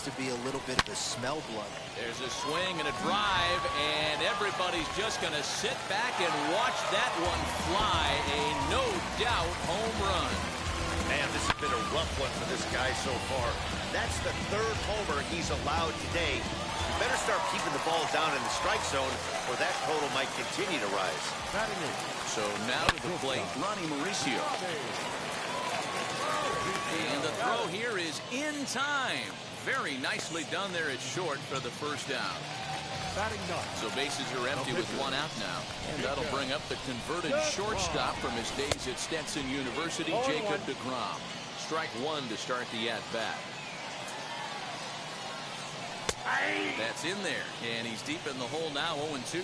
to be a little bit of a smell blunt. There's a swing and a drive, and everybody's just going to sit back and watch that one fly. A no-doubt home run. Man, this has been a rough one for this guy so far. That's the third homer he's allowed today. You better start keeping the ball down in the strike zone, or that total might continue to rise. So now to the plate, Ronnie Mauricio. And the throw here is in time. Very nicely done there at short for the first down. So bases are empty with one out now. And that'll bring up the converted shortstop from his days at Stetson University, Jacob deGrom. Strike one to start the at-bat. That's in there. And he's deep in the hole now, 0-2.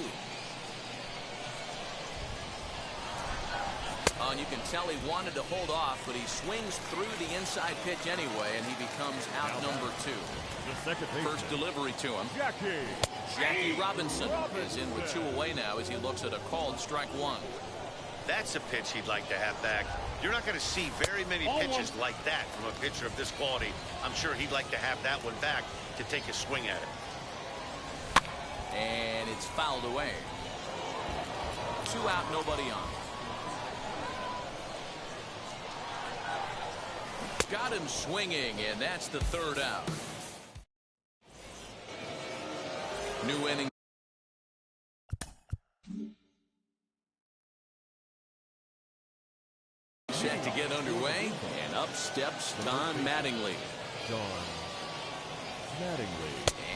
And you can tell he wanted to hold off, but he swings through the inside pitch anyway, and he becomes out number 2. First delivery to him. Jackie Robinson is in with 2 away now as he looks at a called strike 1. That's a pitch he'd like to have back. You're not going to see very many pitches like that from a pitcher of this quality. I'm sure he'd like to have that one back to take a swing at it. And it's fouled away. 2 out, nobody on. Got him swinging, and that's the 3rd out. New inning. Set to get underway, and up steps Don Mattingly.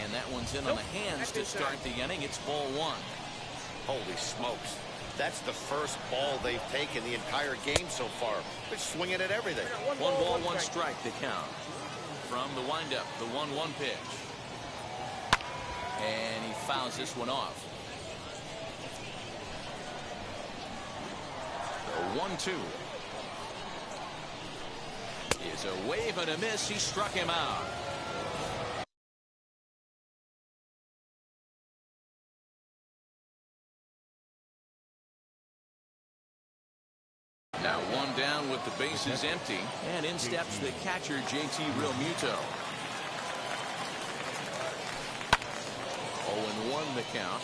And that one's in on the hands to start the inning. It's ball 1. Holy smokes. That's the first ball they've taken the entire game so far. They're swinging at everything. 1 ball, 1 strike to count. From the windup, the 1-1 pitch. And he fouls this one off. The 1-2. Is a wave and a miss. He struck him out. Now 1 down with the bases empty, and in steps the catcher, JT Realmuto. 0-1 the count.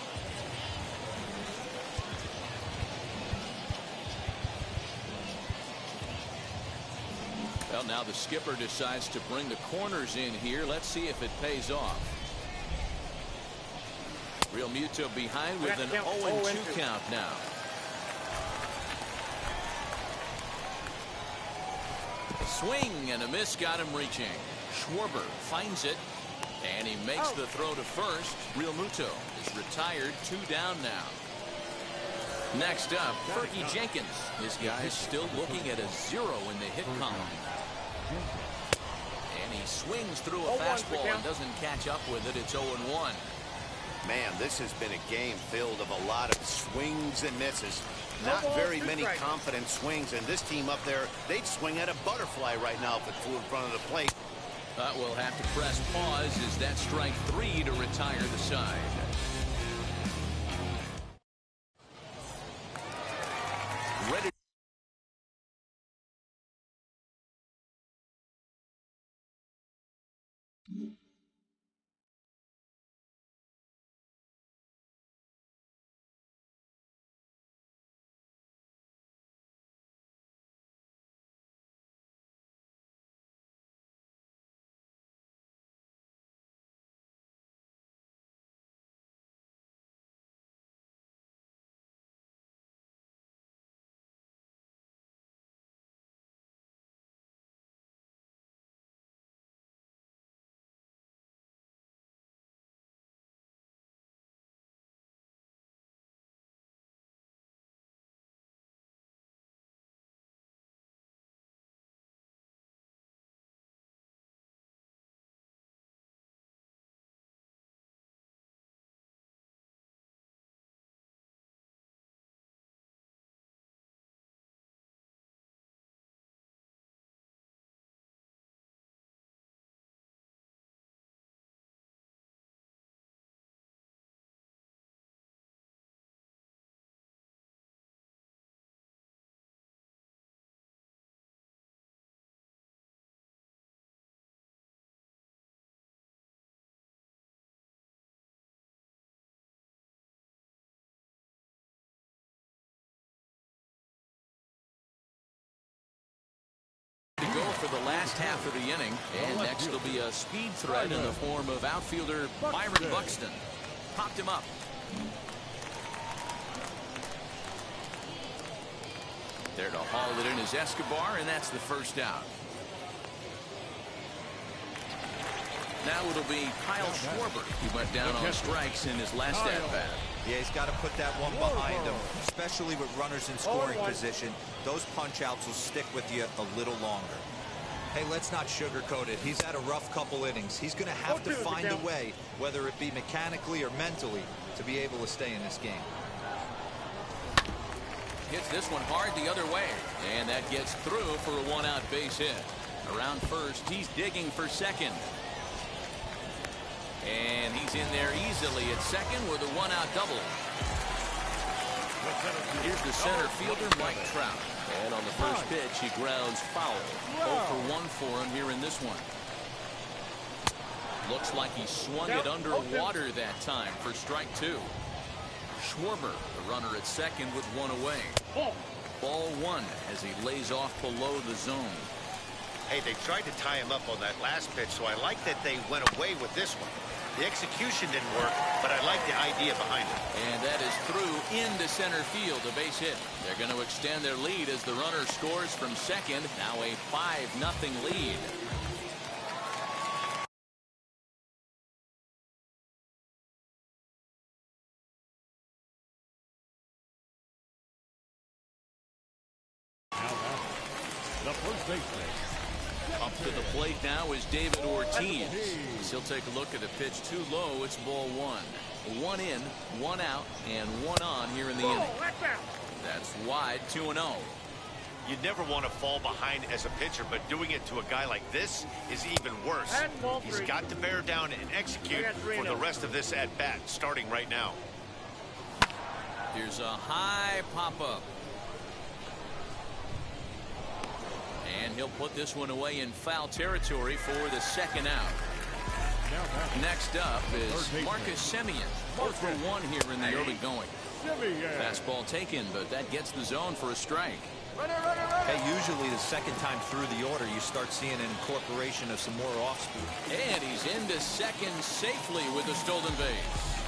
Well, now the skipper decides to bring the corners in here. Let's see if it pays off. Realmuto behind with an 0-2 count now. Swing and a miss got him reaching. Schwarber finds it, and he makes the throw to first. Realmuto is retired, 2 down now. Next up, Fergie Jenkins. His guys still looking at a 0 in the hit column. And he swings through a fastball and doesn't catch up with it. It's 0-1. Man, this has been a game filled of a lot of swings and misses. Not very many confident swings, and this team up there, they'd swing at a butterfly right now if it flew in front of the plate. We'll have to press pause as that strike 3 to retire the side. for the last half of the inning. And next will be a speed threat in the form of outfielder Byron Buxton. Popped him up. There to haul it in is Escobar, and that's the first out. Now it'll be Kyle Schwarber, who went down on strikes in his last at-bat. Yeah, he's got to put that one behind him, especially with runners in scoring position. Those punch-outs will stick with you a little longer. Hey, let's not sugarcoat it. He's had a rough couple innings. He's going to have to find a way, whether it be mechanically or mentally, to be able to stay in this game. Hits this one hard the other way, and that gets through for a one-out base hit. Around first, he's digging for second. And he's in there easily at second with a one-out double. Here's the center fielder, Mike Trout. And on the first pitch, he grounds foul. 0 for 1 for him here in this one. Looks like he swung it underwater that time for strike 2. Schwarber, the runner at second with one away. Ball 1 as he lays off below the zone. Hey, they tried to tie him up on that last pitch, so I like that they went away with this one. The execution didn't work, but I like the idea behind it. And that is through into center field, a base hit. They're going to extend their lead as the runner scores from second. Now a 5-0 lead. The first baseman. Up to the plate now is David Ortiz. He'll take a look at a pitch too low. It's ball 1. 1 in, 1 out, and 1 on here in the inning. That's wide, 2-0. You never want to fall behind as a pitcher, but doing it to a guy like this is even worse. He's got to bear down and execute for the rest of this at-bat, starting right now. Here's a high pop-up. And he'll put this one away in foul territory for the second out. Next up is Marcus Semien. 0 for 1 here in the early going. Fastball taken, but that gets the zone for a strike. Hey, usually the second time through the order, you start seeing an incorporation of some more off-speed. And he's into second safely with the stolen base.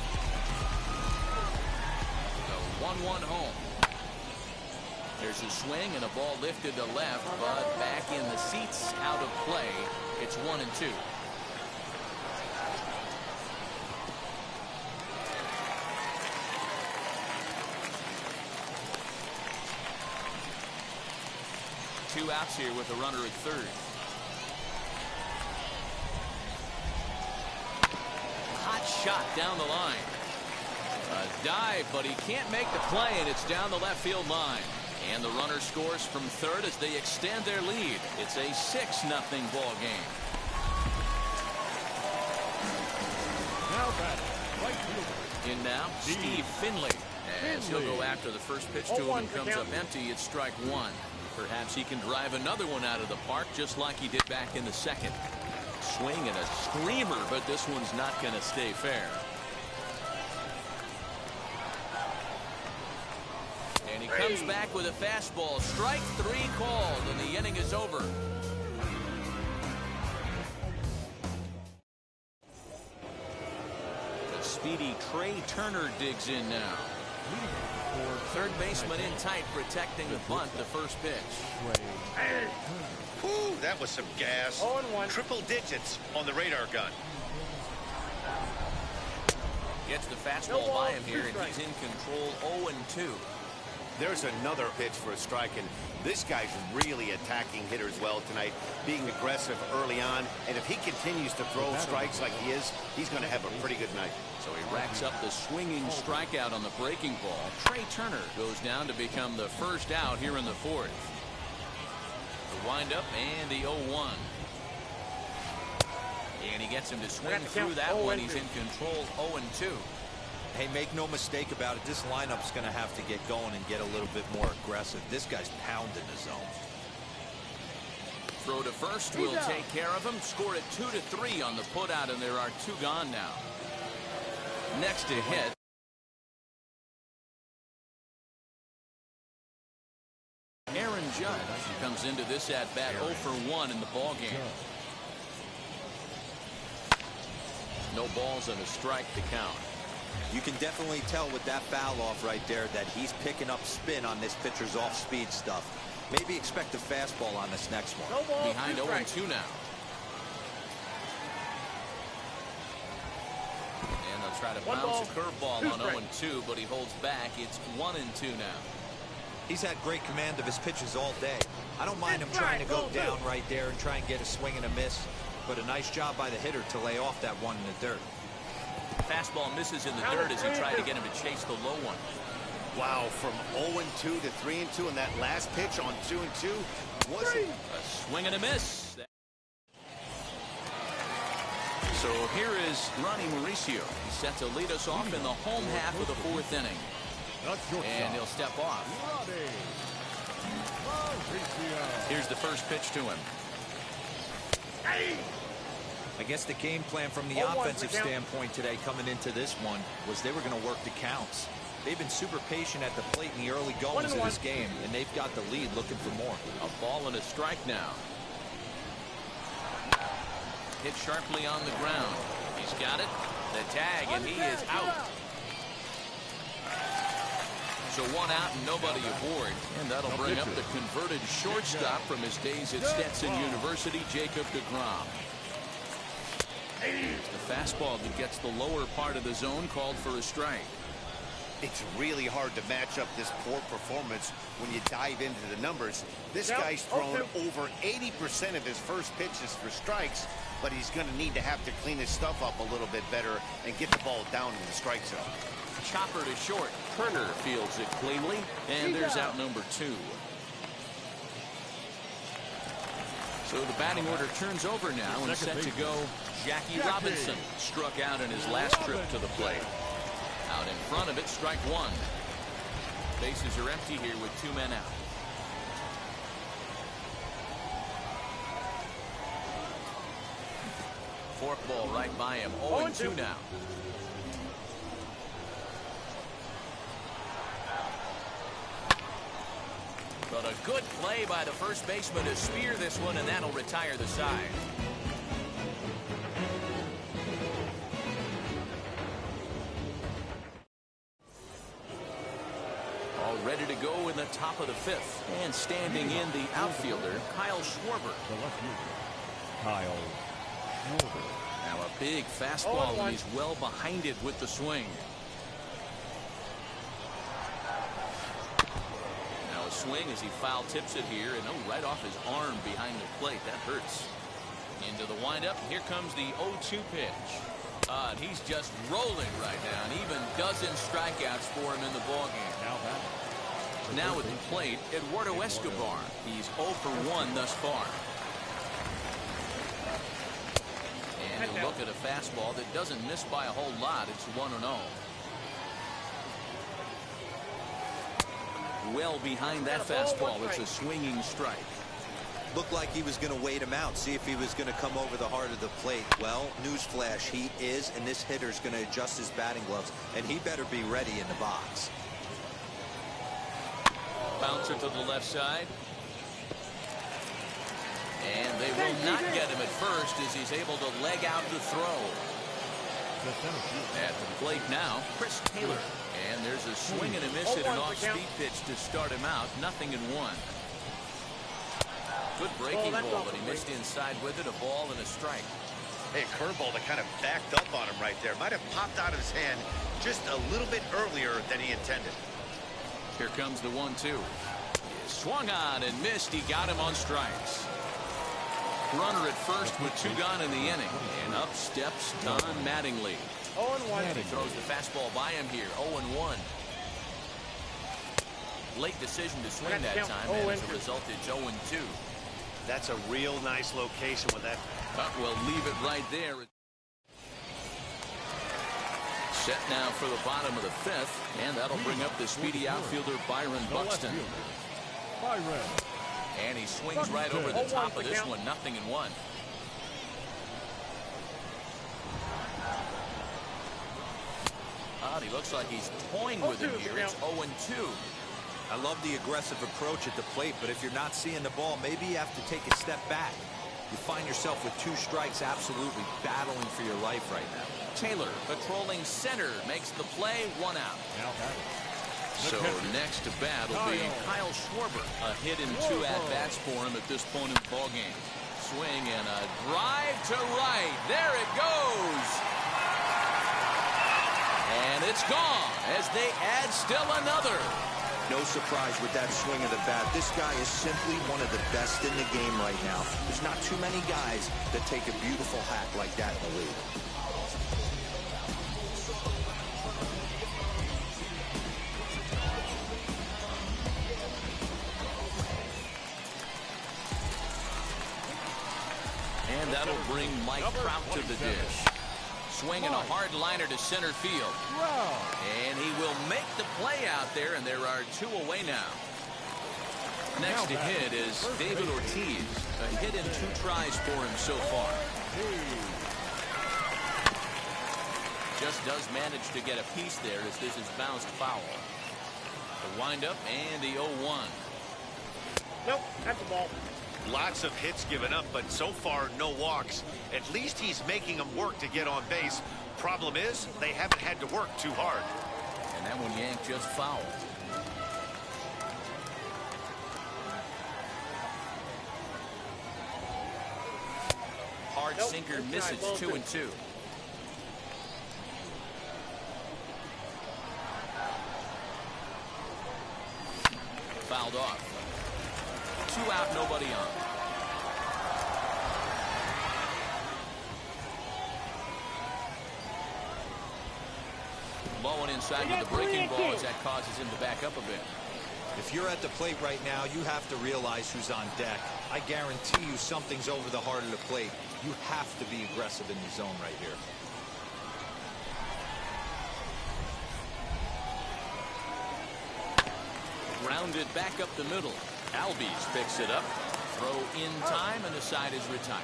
The 1-1 home. There's a swing and a ball lifted to left, but back in the seats, out of play. It's 1-2. Two outs here with a runner at third. Hot shot down the line. A dive, but he can't make the play, and it's down the left field line. And the runner scores from third as they extend their lead. It's a 6-0 ball game. Now batting, right fielder. In now, Steve Finley. As he'll go after the first pitch to him and comes up empty, it's strike 1. Perhaps he can drive another one out of the park just like he did back in the second. Swing and a screamer, but this one's not going to stay fair. And he comes back with a fastball. Strike 3 called, and the inning is over. The speedy Trey Turner digs in now. Third baseman in tight, protecting the bunt, the first pitch. Whew, that was some gas. 0-1. Triple digits on the radar gun. Gets the fastball by him here, and he's in control. 0-2. There's another pitch for a strike, and this guy's really attacking hitters well tonight, being aggressive early on, and if he continues to throw strikes like he is, he's going to have a pretty good night. So he racks up the swinging strikeout on the breaking ball. Trey Turner goes down to become the first out here in the fourth. The windup and the 0-1. And he gets him to swing through that one. He's in control. 0-2. Hey, make no mistake about it. This lineup's going to have to get going and get a little bit more aggressive. This guy's pounding the zone. Throw to first will take care of him. Score it 2-3 on the putout, and there are 2 gone now. Next to hit. Aaron Judge comes into this at-bat 0 for 1 in the ballgame. No balls and a strike to count. You can definitely tell with that foul off right there that he's picking up spin on this pitcher's off-speed stuff. Maybe expect a fastball on this next one. No ball, behind 0-2 now. And they'll try to bounce a curveball on 0-2, but he holds back. It's 1-2 now. He's had great command of his pitches all day. I don't mind him trying to go down right there and try and get a swing and a miss, but a nice job by the hitter to lay off that one in the dirt. Fastball misses in the dirt as he tried to get him to chase the low one. Wow, from 0-2 to 3-2 in that last pitch on 2-2 wasn't a swing and a miss. So here is Ronnie Mauricio. He's set to lead us off in the home half of the 4th inning. And he'll step off. Here's the first pitch to him. I guess the game plan from the offensive standpoint today coming into this one was they were going to work the counts. They've been super patient at the plate in the early goings of this game, and they've got the lead looking for more. A ball and a strike now. Hit sharply on the ground. He's got it. The tag, and he is out. So 1 out and nobody aboard. And that'll bring up the converted shortstop from his days at Stetson University, Jacob deGrom. The fastball that gets the lower part of the zone called for a strike. It's really hard to match up this poor performance when you dive into the numbers. This guy's thrown over 80% of his first pitches for strikes, but he's going to need to have to clean his stuff up a little bit better and get the ball down in the strike zone. Chopper to short. Turner fields it cleanly, and there's out number 2. So the batting order turns over now and set to go. Jackie Robinson struck out in his last trip to the plate. Out in front of it, strike 1. Bases are empty here with 2 men out. Forkball right by him. 0-2 now. But a good play by the first baseman to spear this one, and that'll retire the side. All ready to go in the top of the 5th. And standing in the outfielder, Kyle Schwarber. The left fielder, Kyle Schwarber. Now a big fastball, and he's well behind it with the swing. Swing as he foul tips it here, and right off his arm behind the plate. That hurts. Into the windup. Here comes the 0-2 pitch. And he's just rolling right now, and even dozen strikeouts for him in the ballgame. Now at the plate, Eduardo Escobar. He's 0 for 1 thus far. And a look at a fastball that doesn't miss by a whole lot. It's 1-0. Well behind that fastball. It's a swinging strike. Looked like he was going to wait him out, see if he was going to come over the heart of the plate. Well, newsflash, he is, and this hitter's going to adjust his batting gloves, and he better be ready in the box. Bouncer to the left side. And they will not get him at first as he's able to leg out the throw. At the plate now, Chris Taylor. And there's a swing and a miss at an off-speed pitch to start him out. 0-1. Good breaking ball, but he missed inside with it. A ball and a strike. Hey, curveball that kind of backed up on him right there. Might have popped out of his hand just a little bit earlier than he intended. Here comes the 1-2. Swung on and missed. He got him on strikes. Runner at first with 2 gone in the inning. And up steps Don Mattingly. 0-1. He throws the fastball by him here. 0-1. Late decision to swing that time, and as a result, it's 0-2. That's a real nice location with that. We'll leave it right there. Set now for the bottom of the 5th, and that'll bring up the speedy outfielder Byron Buxton. And he swings right over the top of this one. 0-1. He looks like he's toying with him here. It's 0-2. I love the aggressive approach at the plate, but if you're not seeing the ball, maybe you have to take a step back. You find yourself with 2 strikes, absolutely battling for your life right now. Taylor patrolling center makes the play, 1 out. So next to bat will be Kyle Schwarber. A hit in 2 at-bats for him at this point in the ballgame. Swing and a drive to right. There it goes. And it's gone as they add still another. No surprise with that swing of the bat. This guy is simply one of the best in the game right now. There's not too many guys that take a beautiful hack like that in the league. And that'll bring Mike Trout to the dish. Swinging a hard liner to center field. And he will make the play out there, and there are 2 away now. Next to hit is David Ortiz. A hit in 2 tries for him so far. Just does manage to get a piece there as this is bounced foul. The windup and the 0-1. Nope, that's a ball. Lots of hits given up, but so far no walks. At least he's making them work to get on base. Problem is, they haven't had to work too hard. And that one yanked just foul. Hard sinker misses 2-2. Fouled off. 2 out, nobody on. Low and inside with the breaking ball as that causes him to back up a bit. If you're at the plate right now, you have to realize who's on deck. I guarantee you something's over the heart of the plate. You have to be aggressive in the zone right here. Grounded back up the middle. Albies picks it up. Throw in time, and the side is retired.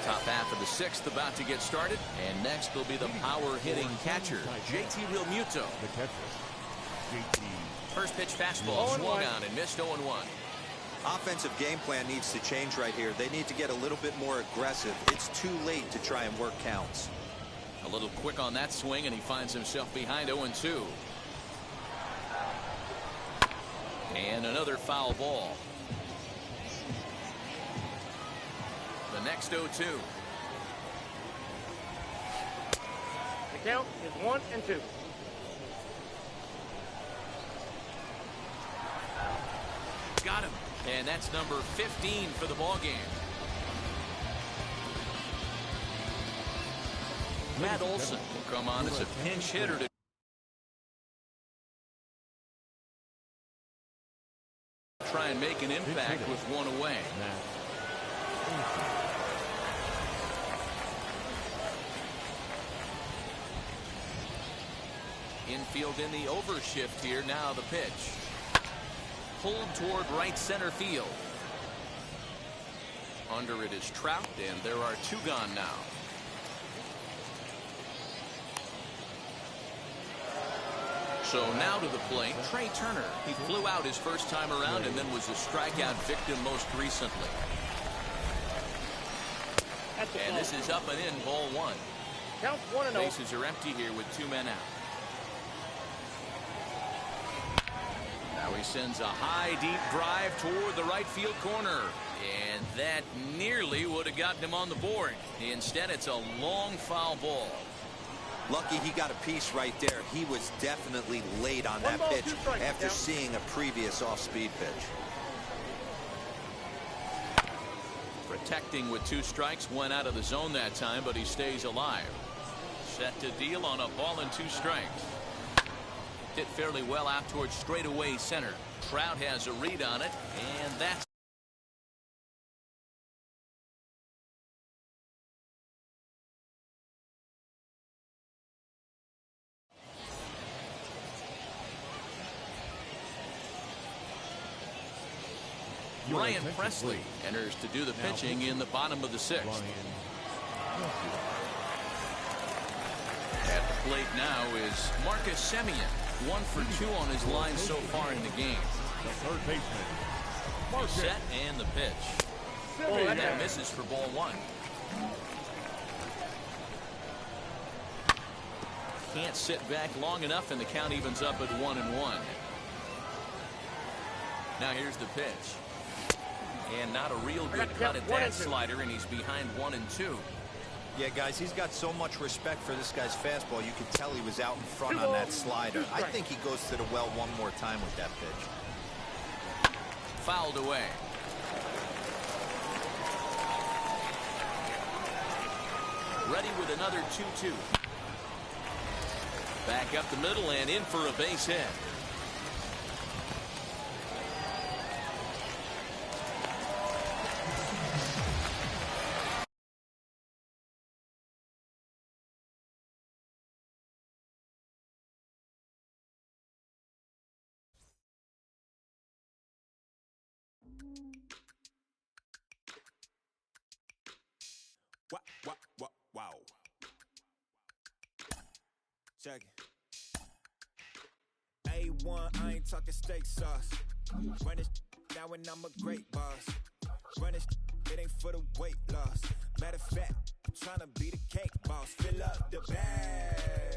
Top half of the 6th about to get started, and next will be the power-hitting catcher, JT Realmuto. The catcher, JT. First pitch fastball swung on and missed 0-1. Offensive game plan needs to change right here. They need to get a little bit more aggressive. It's too late to try and work counts. A little quick on that swing, and he finds himself behind 0-2. And another foul ball. The next 0-2. The count is 1-2. Got him. And that's number 15 for the ball game. Matt Olson will come on as a pinch hitter to try and make an impact with 1 away. Infield in the overshift here. Now the pitch. Pulled toward right center field. Under it is Trout, and there are 2 gone now. So now to the plate, Trey Turner. He flew out his first time around and then was a strikeout victim most recently. And this is up and in, ball 1. Count 1-0. Bases are empty here with 2 men out. Now he sends a high, deep drive toward the right field corner. And that nearly would have gotten him on the board. Instead, it's a long foul ball. Lucky he got a piece right there. He was definitely late on that pitch after seeing a previous off-speed pitch. Protecting with 2 strikes, went out of the zone that time, but he stays alive. Set to deal on a ball and 2 strikes. Hit fairly well out towards straightaway center. Trout has a read on it, and that's Ryan Presley enters to do the pitching in the bottom of the 6th. At the plate now is Marcus Semien. 1 for 2 on his line so far in the game. The third baseman, He's set and the pitch. Oh, That misses for ball 1. Can't sit back long enough, and the count evens up at 1-1. Now here's the pitch. And not a real good cut at that slider, and he's behind 1-2. Yeah, guys, he's got so much respect for this guy's fastball. You could tell he was out in front on that slider. I think he goes to the well one more time with that pitch. Fouled away. Ready with another 2-2. Back up the middle and in for a base hit. Wow. Check it. A1, I ain't talking steak sauce. Run this now and I'm a great boss. Run this, it ain't for the weight loss. Matter of fact, I'm tryna be the cake boss. Fill up the bag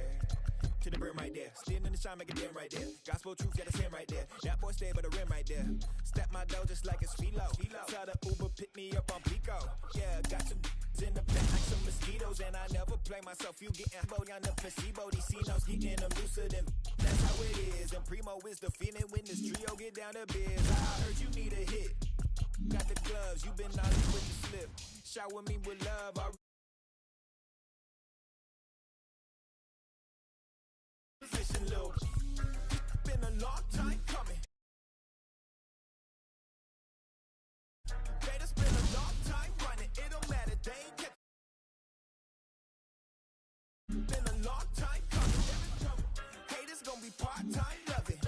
to the brim right there. Standing in the shine, make a dim right there. Gospel truth, got a sin right there. That boy stay by the rim right there. Step my dough just like it's philo. Tell the Uber pick me up on Pico. Yeah, got some in the back like some mosquitoes, and I never play myself. You getting body on the placebo. These C-notes getting them looser than. That's how it is. And primo is the feeling when this trio get down to biz. I heard you need a hit. Got the gloves, you been naughty with the slip. Shower me with love. Fishing little. Been a long time coming. They just been a long time running. It don't matter. They ain't catch. Been a long time coming. Haters gonna be part-time loving.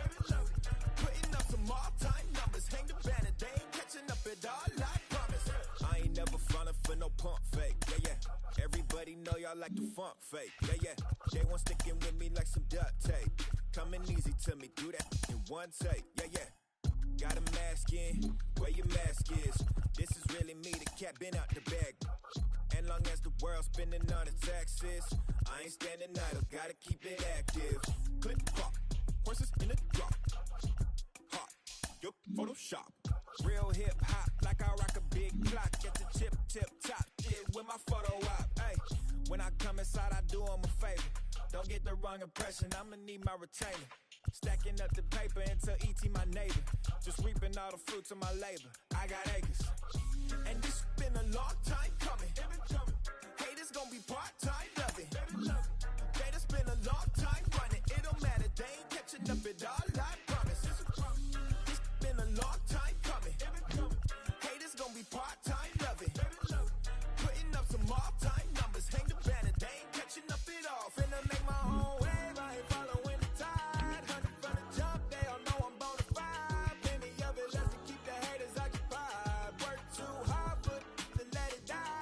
Putting up some all-time numbers. Hang the banner. They ain't catching up at all. I promise. I ain't never falling for no pump fake. Yeah. Everybody know y'all like the funk fake. Yeah. They want sticking with me like some duct tape. Coming easy to me. Do that in one take. Yeah. Got a mask in, where your mask is. This is really me, the cat been out the bag. And long as the world's spending on the taxes, I ain't standing idle, gotta keep it active. Click clock, horses in the drop. Hot, yo, Photoshop. Real hip hop, like I rock a big clock. At the tip top, yeah, with my photo op. Hey, when I come inside, I do 'em a favor. Don't get the wrong impression, I'ma need my retainer. Stacking up the paper until E.T. my neighbor. Just reaping all the fruits of my labor. I got acres. And this been a long time coming. Haters gonna be part-time loving. They just been a long time running. It don't matter, they ain't catching up at all, I promise. This been a long time coming. Haters gonna be part-time loving. Putting up some all-time numbers. Hang the banner, they ain't catching up at all. Finna make my own wave, I ain't following the tide. 100 from the jump, they all know I'm bona fide. Plenty of it left to keep the haters occupied. Work too hard, but to let it die.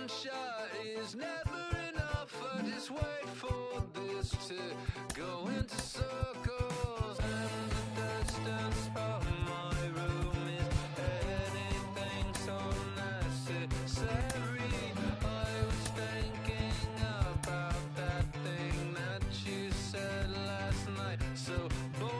one shot is never enough. I just wait for this to go into circles, and the distance of my room is anything so necessary. I was thinking about that thing that you said last night, so boring.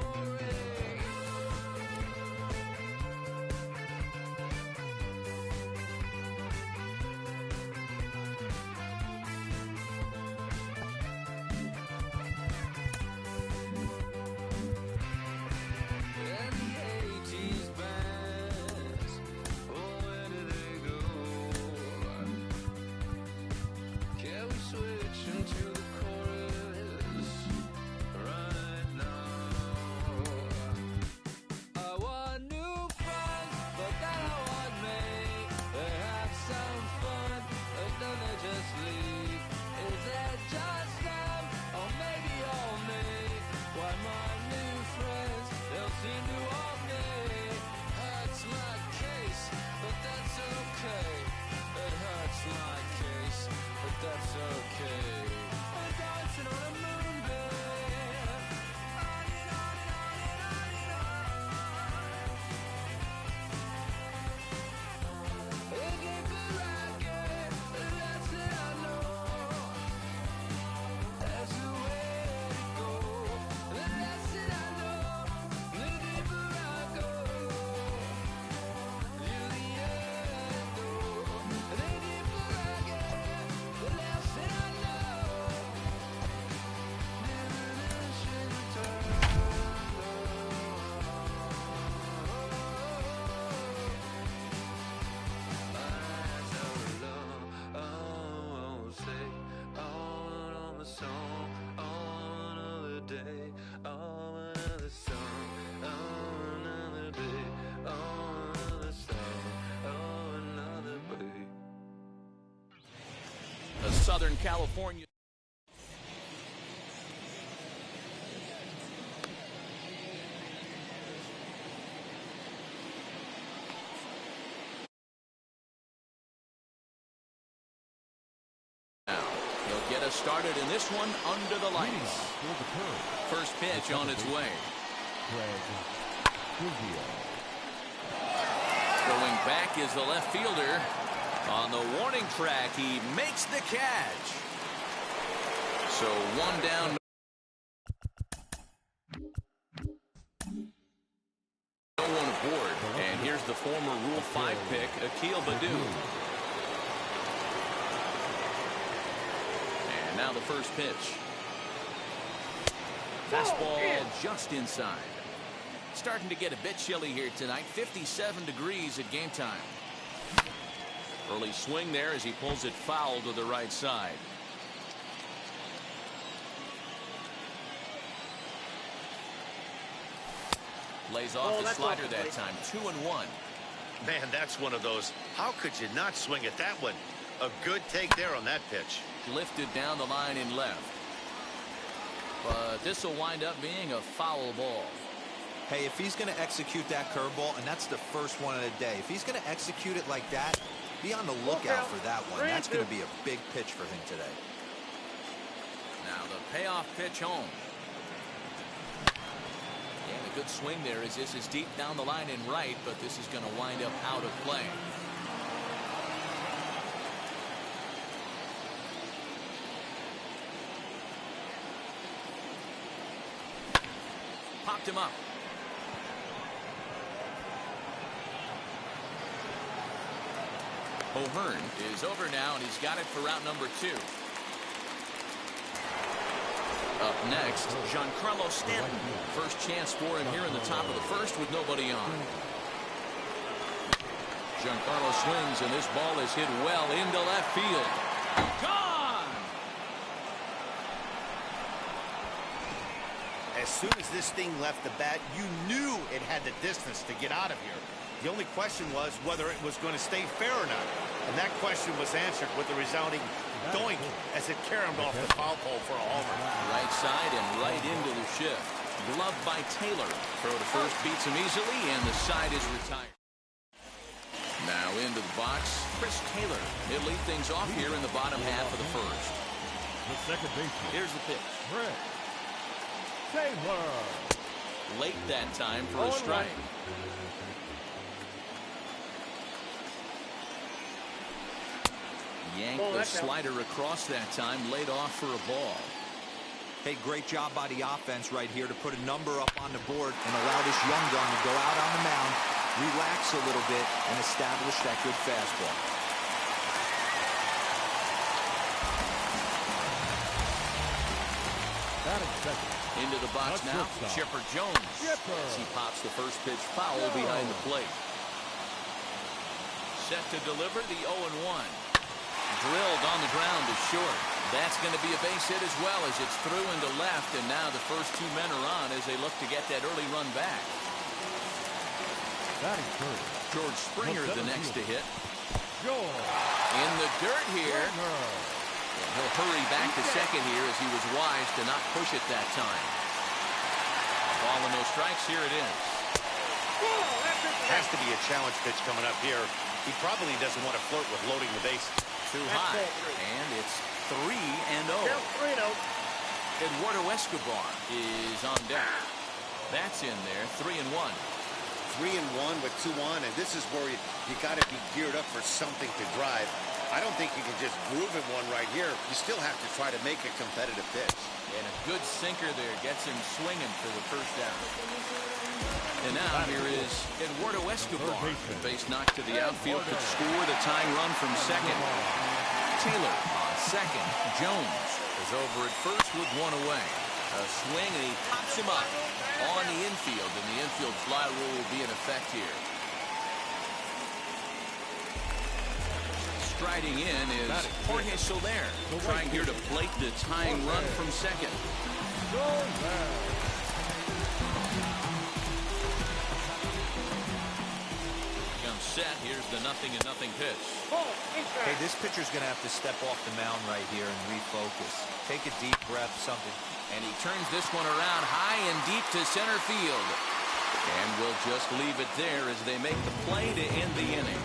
And the 80s bands, oh, where do they go? Can we switch into the chorus right now? I want new friends, but then I want me. They have some fun, but then they just leave. Is it just them, or maybe all me? Why my new friends, they'll seem to all me. Hurts my case, but that's okay. It hurts my case, but that's okay. I'm dancing on a moonbeam. On and on and on and on and on. The deeper I get, the less that I know. That's the way to go. The less that I know, the deeper I go. To the end, though. The deeper I get, the less that I know. Diminishing return. Eyes are low, oh, say, on a song, on another day, on another song, on another day, on another song, on another day. A Southern California. Now, he'll get us started in this one under the lights. First pitch on its way. Throwing back is the left fielder. On the warning track, he makes the catch. So one down. No one aboard. And here's the former Rule 5 pick, Akil Baddoo. And now the first pitch. Fastball just inside. Starting to get a bit chilly here tonight. 57 degrees at game time. Early swing there as he pulls it foul to the right side. Lays off the slider that time. 2-1. Man, that's one of those. How could you not swing at that one? A good take there on that pitch. Lifted down the line in left. But this will wind up being a foul ball. Hey, if he's going to execute that curveball, and that's the first one of the day, if he's going to execute it like that, be on the lookout for that one. That's going to be a big pitch for him today. Now the payoff pitch home. And a good swing there as this is deep down the line in right, but this is going to wind up out of play. Popped him up. O'Hearn is over now, and he's got it for route number 2. Up next, Giancarlo Stanton. First chance for him here in the top of the first with nobody on. Giancarlo swings, and this ball is hit well into left field. Gone! As soon as this thing left the bat, you knew it had the distance to get out of here. The only question was whether it was going to stay fair or not. And that question was answered with a resounding doink as it caromed off the foul pole for a homer. Right side and right into the shift. Gloved by Taylor. Throw to first beats him easily, and the side is retired. Now into the box, Chris Taylor. He'll lead things off here in the bottom half of the first. The second baseman. Here's the pitch. Chris Taylor. Late that time for a strike. Yanked the slider across that time, laid off for a ball. Hey, great job by the offense right here to put a number up on the board and allow this young gun to go out on the mound, relax a little bit, and establish that good fastball. Into the box now, Chipper Jones. As he pops the first pitch foul behind the plate. Set to deliver the 0-1. Drilled on the ground to short. That's going to be a base hit as well as it's through into left, and now the first two men are on as they look to get that early run back. George Springer the next to hit. In the dirt here. He'll hurry back to second here as he was wise to not push it that time. Ball and no strikes. Here it is. Has to be a challenge pitch coming up here. He probably doesn't want to flirt with loading the bases. Too high. And it's 3-0. Eduardo Escobar is on deck. That's in there. 3-1. 3-1 with 2 on, and this is where you got to be geared up for something to drive. I don't think you can just groove in one right here. You still have to try to make a competitive pitch. And a good sinker there gets him swinging for the first down. And now here is Eduardo Escobar. The base knocked to the outfield could score the tying run from second. Taylor on second. Jones is over at first with one away. A swing, and he pops him up on the infield, and the infield fly rule will be in effect here. Striding in is Jorge Soler, trying here to plate the tying run from second. Comes set. Here's the 0-0 pitch. Hey, this pitcher's going to have to step off the mound right here and refocus. Take a deep breath, something. And he turns this one around high and deep to center field. And we'll just leave it there as they make the play to end the inning.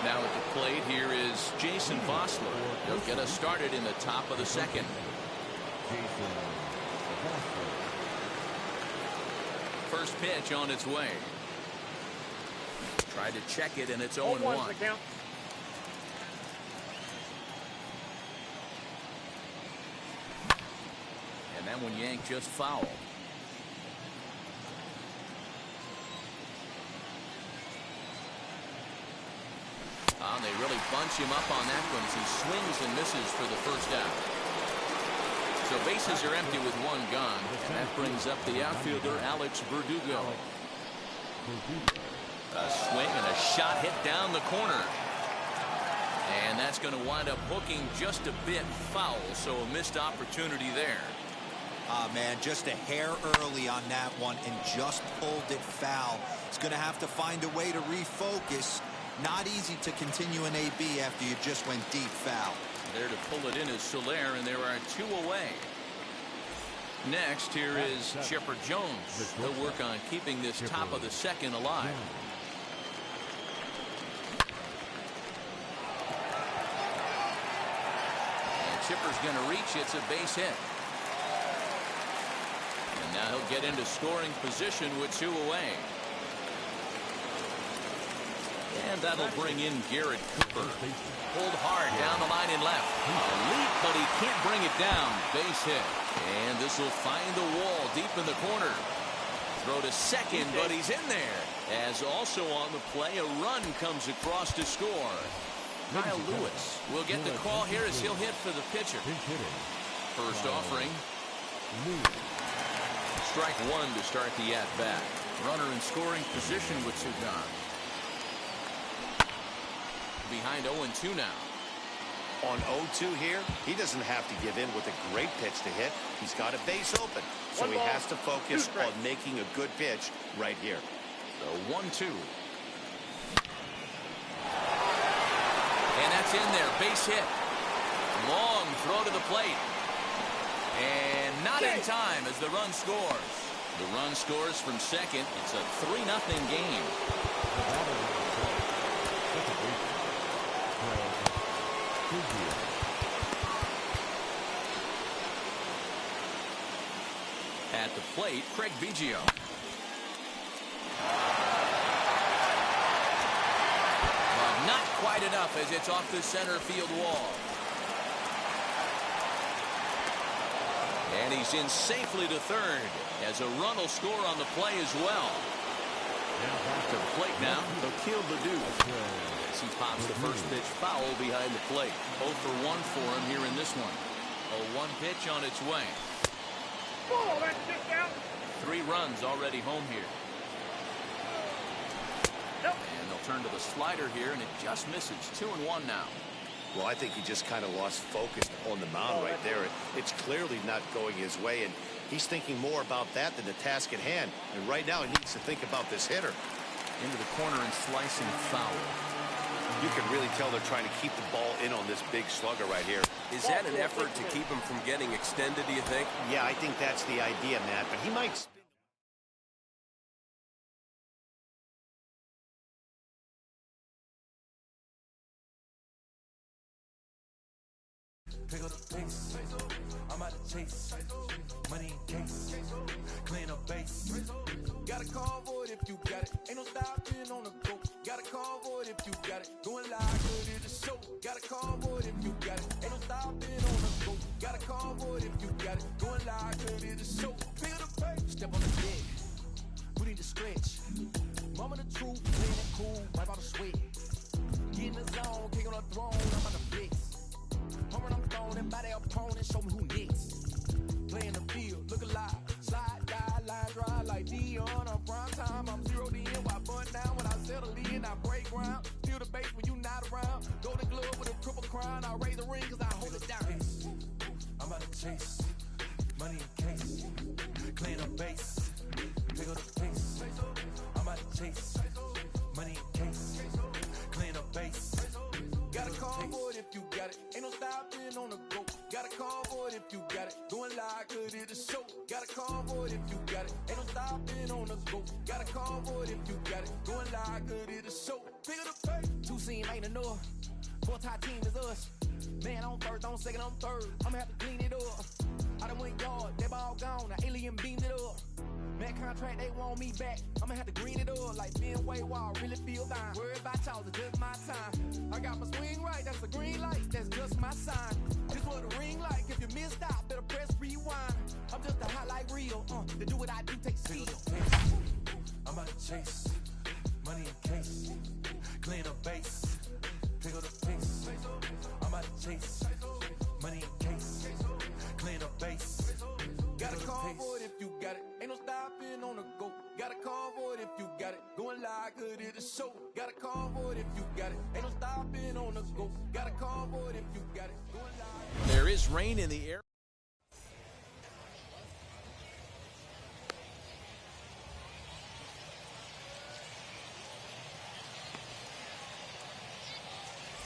Now at the plate here is Jason Vosler. He'll get us started in the top of the second. First pitch on its way. Tried to check it, and it's 0-1. And that one yanked just foul. They really bunch him up on that one as he swings and misses for the first out. So bases are empty with one gone, and that brings up the outfielder Alex Verdugo. A swing and a shot hit down the corner. And that's going to wind up hooking just a bit foul, so a missed opportunity there. Man, just a hair early on that one and just pulled it foul. He's going to have to find a way to refocus. Not easy to continue an AB after you just went deep foul. There to pull it in is Soler, and there are 2 away. Next, here is Chipper Jones. He'll work on keeping this top of the second alive. And Chipper's going to reach. It's a base hit. And now he'll get into scoring position with 2 away. And that'll bring in Garrett Cooper. Pulled hard down the line and left. A leap, but he can't bring it down. Base hit. And this will find the wall deep in the corner. Throw to second, but he's in there. As also on the play, a run comes across to score. Kyle Lewis will get the call here as he'll hit for the pitcher. First offering. Strike 1 to start the at-bat. Runner in scoring position with 2 gone. Behind 0-2 now. On 0-2 here, he doesn't have to give in with a great pitch to hit. He's got a base open, so he has to focus on making a good pitch right here. So 1-2. And that's in there. Base hit. Long throw to the plate. And not in time as the run scores. The run scores from second. It's a 3-0 game. At the plate, Craig Biggio. But not quite enough as it's off the center field wall. And he's in safely to third as a run will score on the play as well. To the plate now, Akil Baddoo. As he pops the first pitch foul behind the plate. 0 for 1 for him here in this one. A 1 pitch on its way. Ball, that's kicked out. 3 runs already home here. Nope. And they'll turn to the slider here, and it just misses. 2-1 now. Well, I think he just kind of lost focus on the mound right there. It's clearly not going his way, and he's thinking more about that than the task at hand. And right now, he needs to think about this hitter. Into the corner and slicing foul. You can really tell they're trying to keep the ball in on this big slugger right here. Is that an effort to keep him from getting extended, do you think? Yeah, I think that's the idea, Matt, but he might spin. Pick up the pace, I'm out to chase, money in case, clean up base. Got a convoy if you got it, ain't no stopping on the go. Got a convoy if you got it, going live good in the show. Got a convoy if you got it, ain't no stopping on the go. Got a convoy if you got it, going live good in the show. Pick up the pace, step on the deck, we need to stretch. Mama the truth, playing it cool, wipe out the sweat. Get in the zone, kick on the throne, I'm on the flex. Home run, I'm throwing it by their opponent, show me who next. Play in the field, look alive, slide, die, line drive like Dion on prime time. I'm 0'd in, why bun down when I settle in, I break ground. Feel the bass when you not around. Golden glove with a triple crown, I raise the ring cause I hold it down. I'm out to chase, money in case, clean up base, pick up the pace. I'm out to chase, money in case, clean up base. Got a convoy if you got it, ain't no stopping on the go. Got a convoy if you got it, going live good in the show. Got a convoy if you got it, ain't no stopping on the go. Got a convoy if you got it, going live good in the show. Pick up the pace. 2 seam ain't enough, 4-tie team is us. Man on first, on second, on third, I'ma have to clean it up. I done went yard, they ball gone, the alien beamed it up. Man contract, they want me back, I'ma have to green it up. Like being way wild, really feel fine. Worried about y'all, it's just my time. I got my swing right, that's a green light, that's just my sign. This what a ring like, if you missed out, better press rewind. I'm just a highlight reel, to do what I do, take skill. I'm out to chase, money in case, clean up base, pick up the pace. I'm out to chase, money in case, clean up base. Got a convoy if you got it, ain't no stopping on the go. Got a convoy if you got it, going live good in the show. Got a convoy if you got it, ain't no stopping on the go. Got a convoy if you got it, going live. There is rain in the air.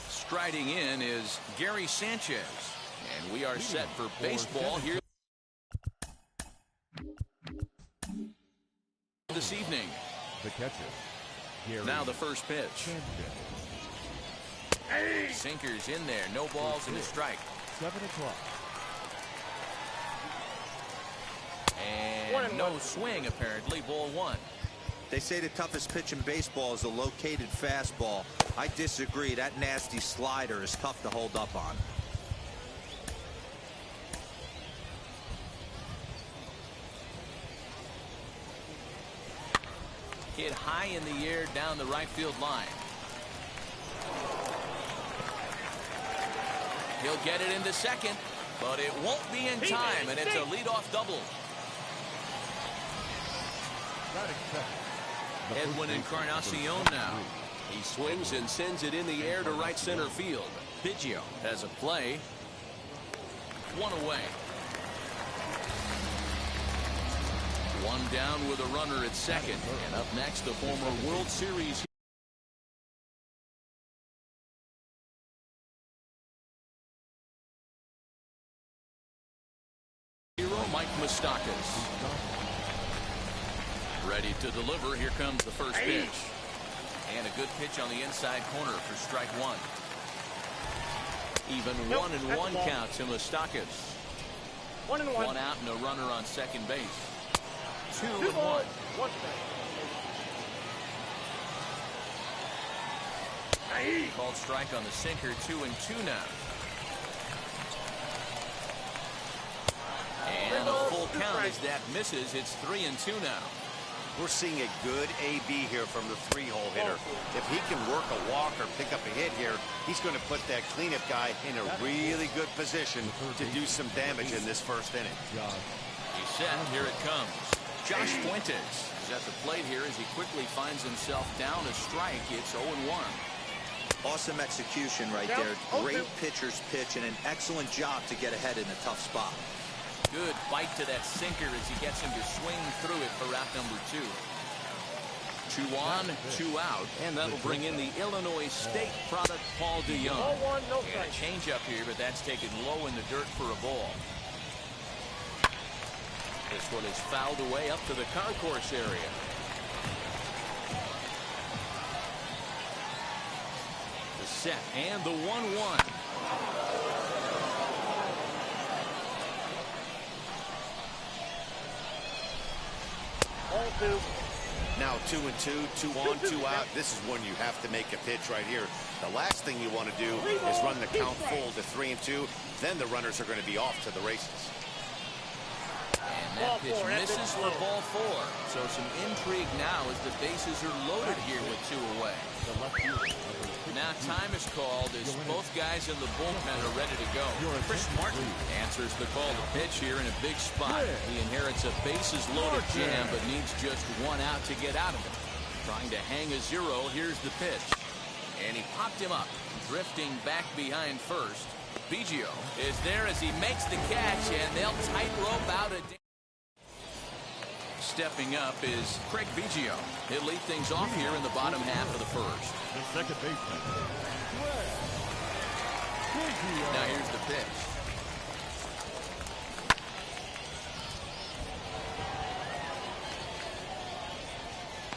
Striding in is Gary Sanchez, and we are set for baseball here this evening. The catcher, Gary Now the first pitch. Sanchez. Sinkers in there, no balls and a strike. 7 o'clock. And no swing apparently, ball 1. They say the toughest pitch in baseball is a located fastball. I disagree. That nasty slider is tough to hold up on. Hit high in the air down the right field line. He'll get it into second, but it won't be in time, and it's a leadoff double. Edwin Encarnacion now. He swings and sends it in the air to right center field. Biggio has a play. 1 away. 1 down with a runner at second. And up next, the former World Series Ready to deliver. Here comes the first pitch. And a good pitch on the inside corner for strike one. Even 1-1 count to Moustakas. 1-1. One out and a runner on second base. 2-1. Called strike on the sinker. 2-2 now. And a full count as that misses. It's 3-2 now. We're seeing a good AB here from the three-hole hitter. If he can work a walk or pick up a hit here, he's going to put that cleanup guy in a really good position to do some damage in this first inning. He's set. Here it comes. Josh Fuentes is at the plate here as he quickly finds himself down a strike. It's 0-1. Awesome execution right there. Great pitcher's pitch and an excellent job to get ahead in a tough spot. Good bite to that sinker as he gets him to swing through it for out number 2. 2 on, 2 out, and that'll bring in the Illinois State product, Paul DeYoung. And a change up here, but that's taken low in the dirt for a ball. This one is fouled away up to the concourse area. The set and the 1-1. Now 2-2, 2 on, 2 out. This is one you have to make a pitch right here. The last thing you want to do is run the count full to 3-2. Then the runners are going to be off to the races. And that pitch misses for ball 4. So some intrigue now as the bases are loaded here with 2 away. Now time is called as both guys in the bullpen are ready to go. Chris Martin answers the call to pitch here in a big spot. He inherits a bases loaded jam but needs just 1 out to get out of it. Trying to hang a 0. Here's the pitch. And he popped him up, drifting back behind first. Biggio is there as he makes the catch, and they'll tightrope out a... Stepping up is Craig Biggio. He'll lead things off here in the bottom half of the first. The second baseman. Now here's the pitch.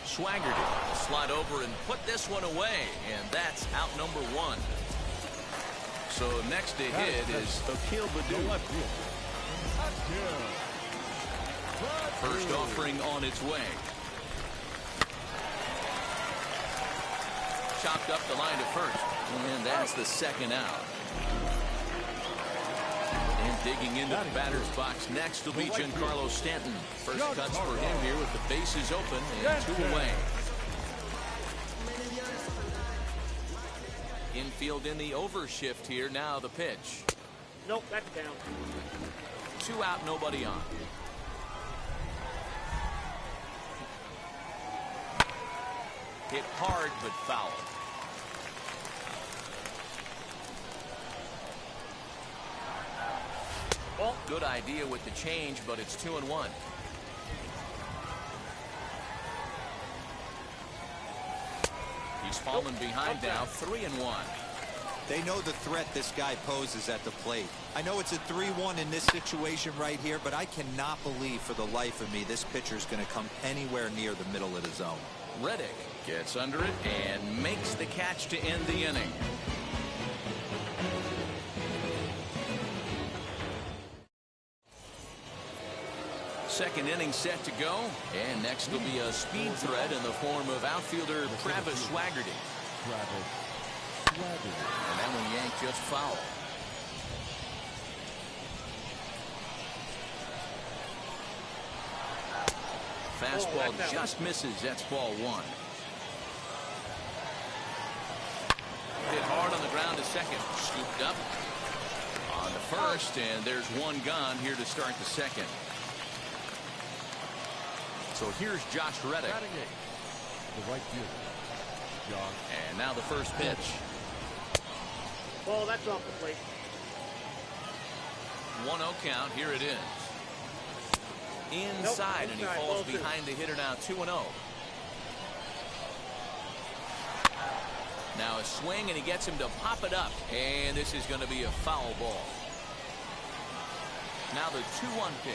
Swaggered it. Slide over and put this one away. And that's out number 1. So next to hit is Akil Baddoo. First offering on its way. Chopped up the line to first. And that's the second out. And digging into the batter's box next will be Giancarlo Stanton. First cuts for him here with the bases open and 2 away. Infield in the overshift here. Now the pitch. Nope, that's down. 2 out, nobody on. Hit hard but foul. Well, good idea with the change, but it's 2-1. He's fallen behind now, 3-1. They know the threat this guy poses at the plate. I know it's a 3-1 in this situation right here, but I cannot believe for the life of me this pitcher is going to come anywhere near the middle of the zone. Reddick gets under it and makes the catch to end the inning. Second inning set to go, and next will be a speed threat in the form of outfielder Travis Swaggerty. And that one yanked just foul. Fastball just misses. That's ball 1. Hit hard on the ground to second. Scooped up on the first, and there's 1 gone here to start the second. So here's Josh Reddick. The right fielder. And now the first pitch. Ball, that's off the plate. 1-0 count. Here it is. Inside, and he falls behind the hitter now. 2-0. Now a swing, and he gets him to pop it up. And this is going to be a foul ball. Now the 2-1 pitch.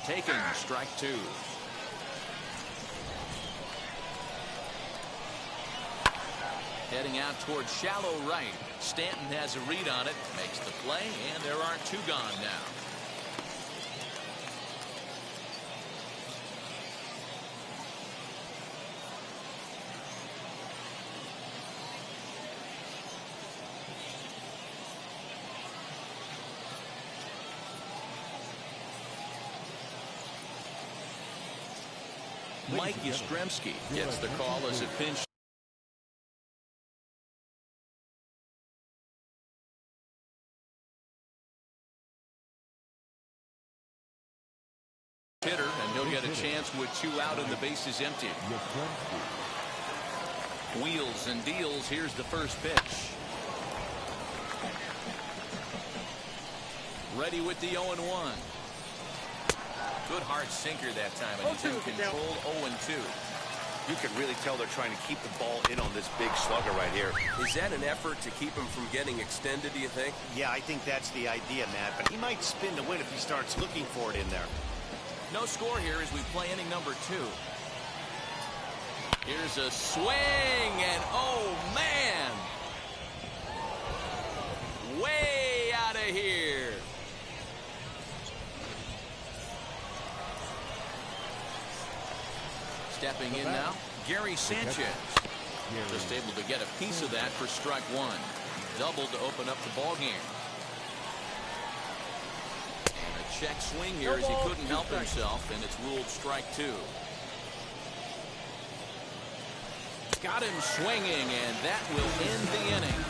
taken. Strike two. Heading out towards shallow right. Stanton has a read on it, makes the play, and there are two gone now. Mike Yastrzemski gets the call as a pinch hitter, and he'll get a chance with two out and the bases empty. Wheels and deals. Here's the first pitch. Ready with the 0-1. Good hard sinker that time, and he's in control. 0-2. You can really tell they're trying to keep the ball in on this big slugger right here. Is that an effort to keep him from getting extended, do you think? Yeah, I think that's the idea, Matt, but he might spin to win if he starts looking for it in there. No score here as we play inning number 2. Here's a swing, and oh man, way out of here. Stepping in now, Gary Sanchez. Just able to get a piece of that for strike one. Doubled to open up the ball game. And a check swing here as he couldn't help himself, and it's ruled strike two. Got him swinging, and that will end the inning.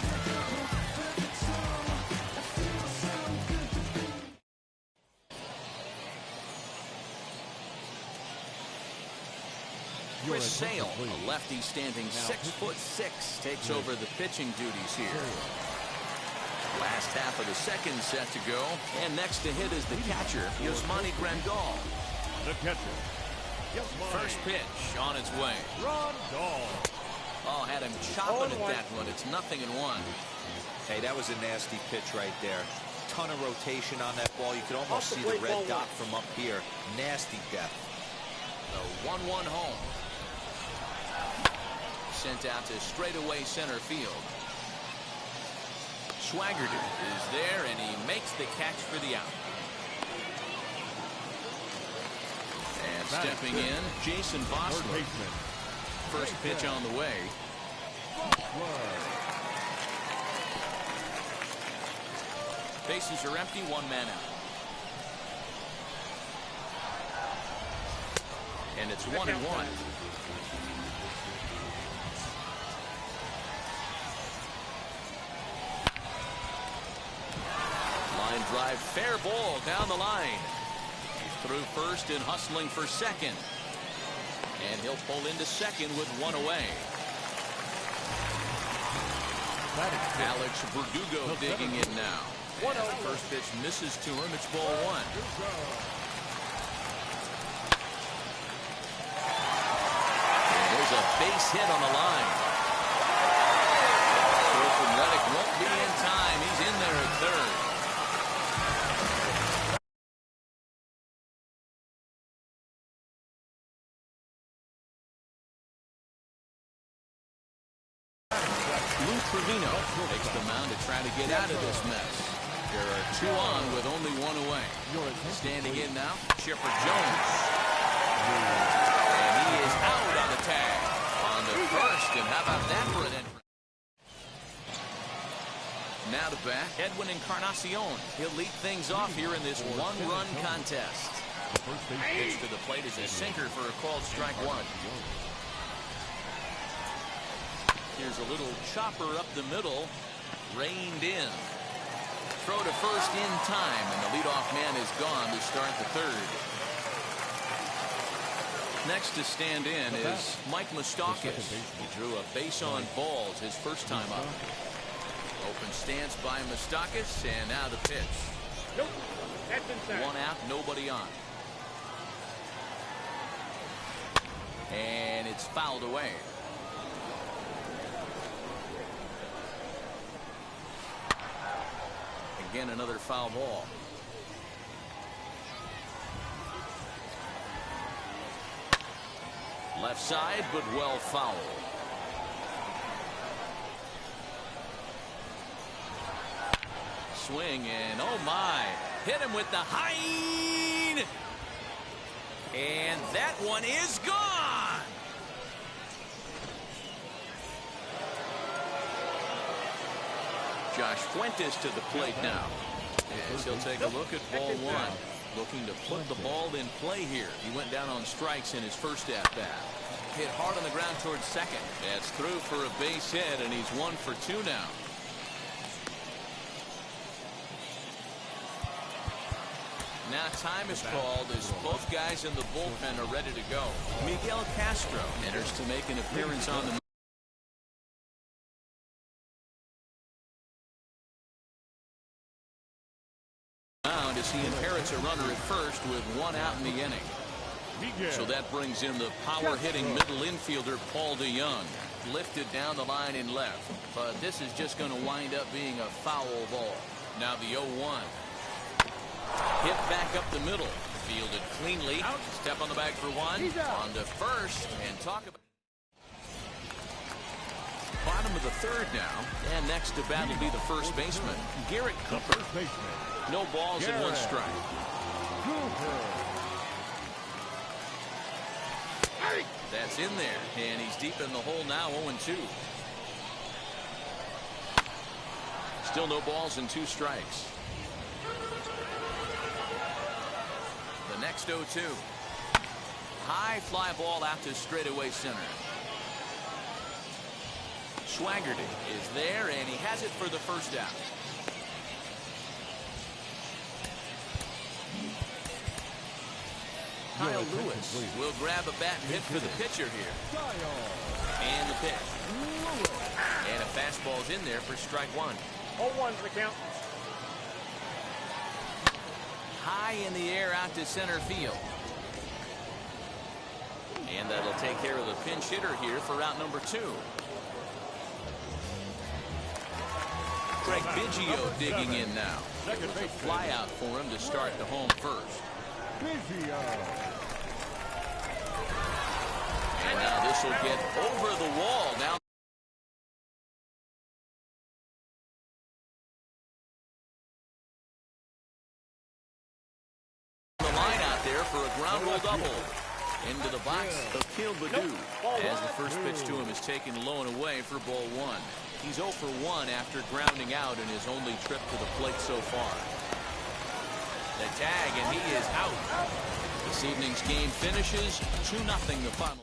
Chris Sale, a lefty standing 6'6", takes over the pitching duties here. Last half of the second set to go, and next to hit is the catcher, Yasmani Grandal. The catcher, First pitch on its way. Oh, had him chopping at that one. It's 0-1. Hey, that was a nasty pitch right there. Ton of rotation on that ball. You could almost see the red dot from up here. Nasty depth. The 1-1 home. Sent out to straightaway center field. Swaggerty is there, and he makes the catch for the out. And stepping in, Jason Bosler. First pitch on the way. Bases are empty, one man out. And it's 1-1. Line drive, fair ball down the line. He's through first and hustling for second. And he'll pull into second with one away. Alex Verdugo digging in now. And first pitch misses to him. It's ball one. And there's a base hit on the line. Wilfred Reddick won't be in time. He's in there at third. Trevino takes the mound to try to get out of this mess. There are two on with only one away. Standing in now, Chipper Jones. And he is out on the tag. On the first, and how about that for an entry? Now to bat, Edwin Encarnacion. He'll lead things off here in this one-run contest. Pitch to the plate is a sinker for a called strike one. Here's a little chopper up the middle, reined in. Throw to first in time, and the leadoff man is gone to start the third. Next to stand in is Mike Moustakas. He drew a base on balls his first time up. Open stance by Moustakas, and now the pitch. Nope, that's inside. One out, nobody on. And it's fouled away. Again, another foul ball. Left side, but well fouled. Swing, and oh my, hit him with the high, and that one is gone. Josh Fuentes to the plate now, as he'll take a look at ball one. Looking to put the ball in play here. He went down on strikes in his first at-bat. Hit hard on the ground towards second. That's through for a base hit, and he's 1 for 2 now. Now time is called as both guys in the bullpen are ready to go. Miguel Castro enters to make an appearance on the mound as he inherits a runner at first with 1 out in the inning. So that brings in the power-hitting middle infielder Paul DeYoung. Lifted down the line in left, but this is just going to wind up being a foul ball. Now the 0-1. Hit back up the middle. Fielded cleanly. Step on the bag for 1. On to first. And talk about bottom of the 3rd now. And next to bat will be the first baseman, Garrett Cooper. No balls and 1 strike. That's in there. And he's deep in the hole now, 0-2. Still no balls and 2 strikes. The next 0-2. High fly ball out to straightaway center. Swaggerty is there, and he has it for the first out. Kyle Lewis will grab a bat and hit for the pitcher here. And the pitch. And a fastball's in there for strike 1. 0-1 for the count. High in the air out to center field. And that'll take care of the pinch hitter here for out number 2. Craig Biggio digging in now. It was a fly out for him to start the home first. And now this will get over the wall. Now the line out there for a ground rule double. Into the box, Akil Baddoo, as the first pitch to him is taken low and away for ball 1. He's 0 for 1 after grounding out in his only trip to the plate so far. The tag, and he is out. This evening's game finishes 2-0 the final score.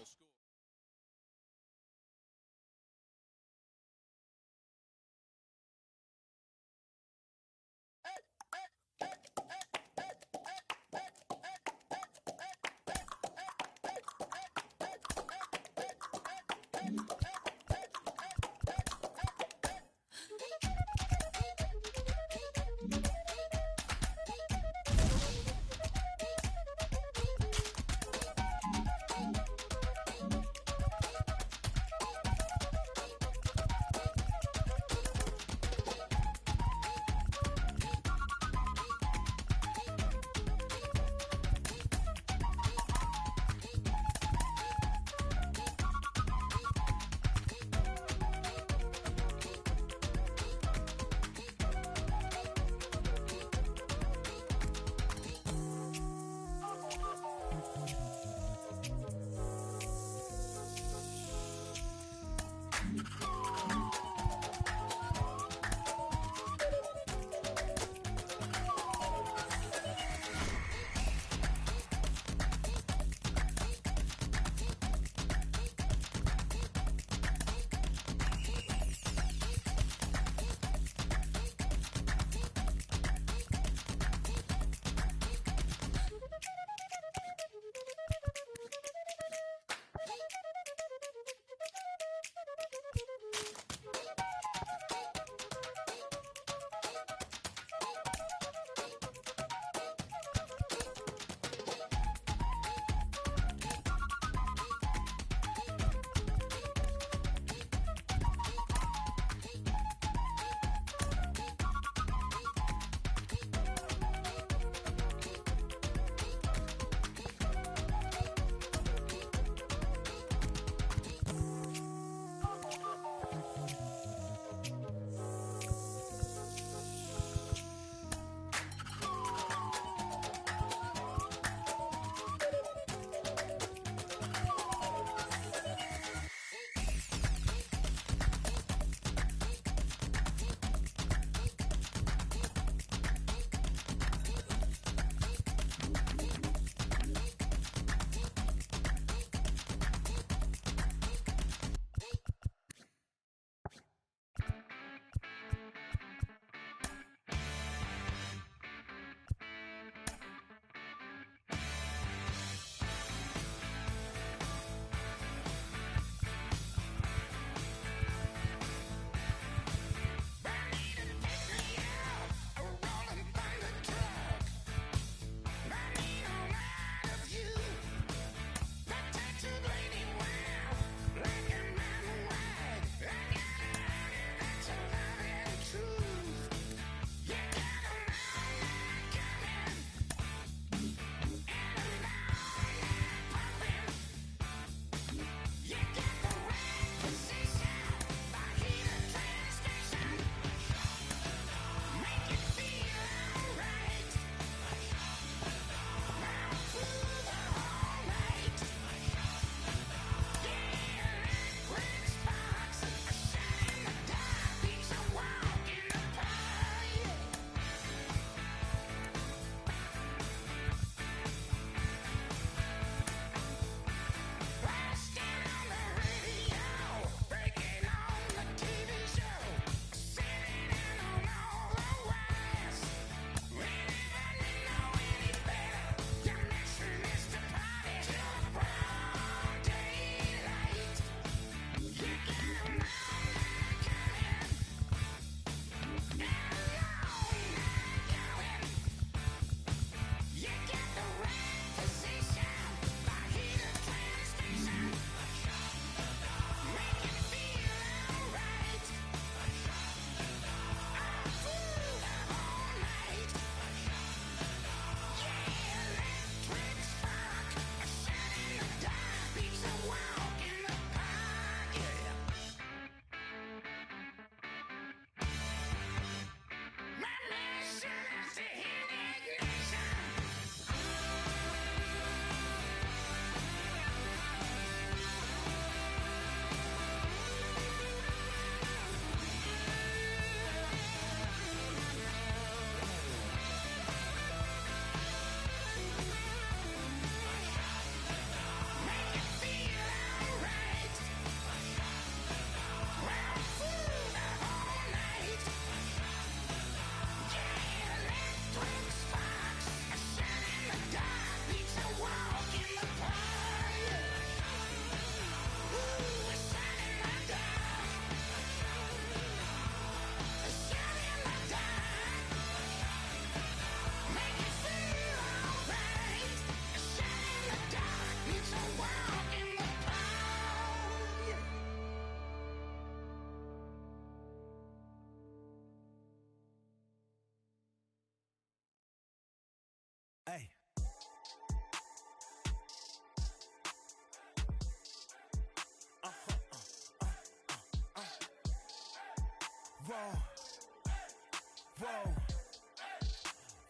Whoa,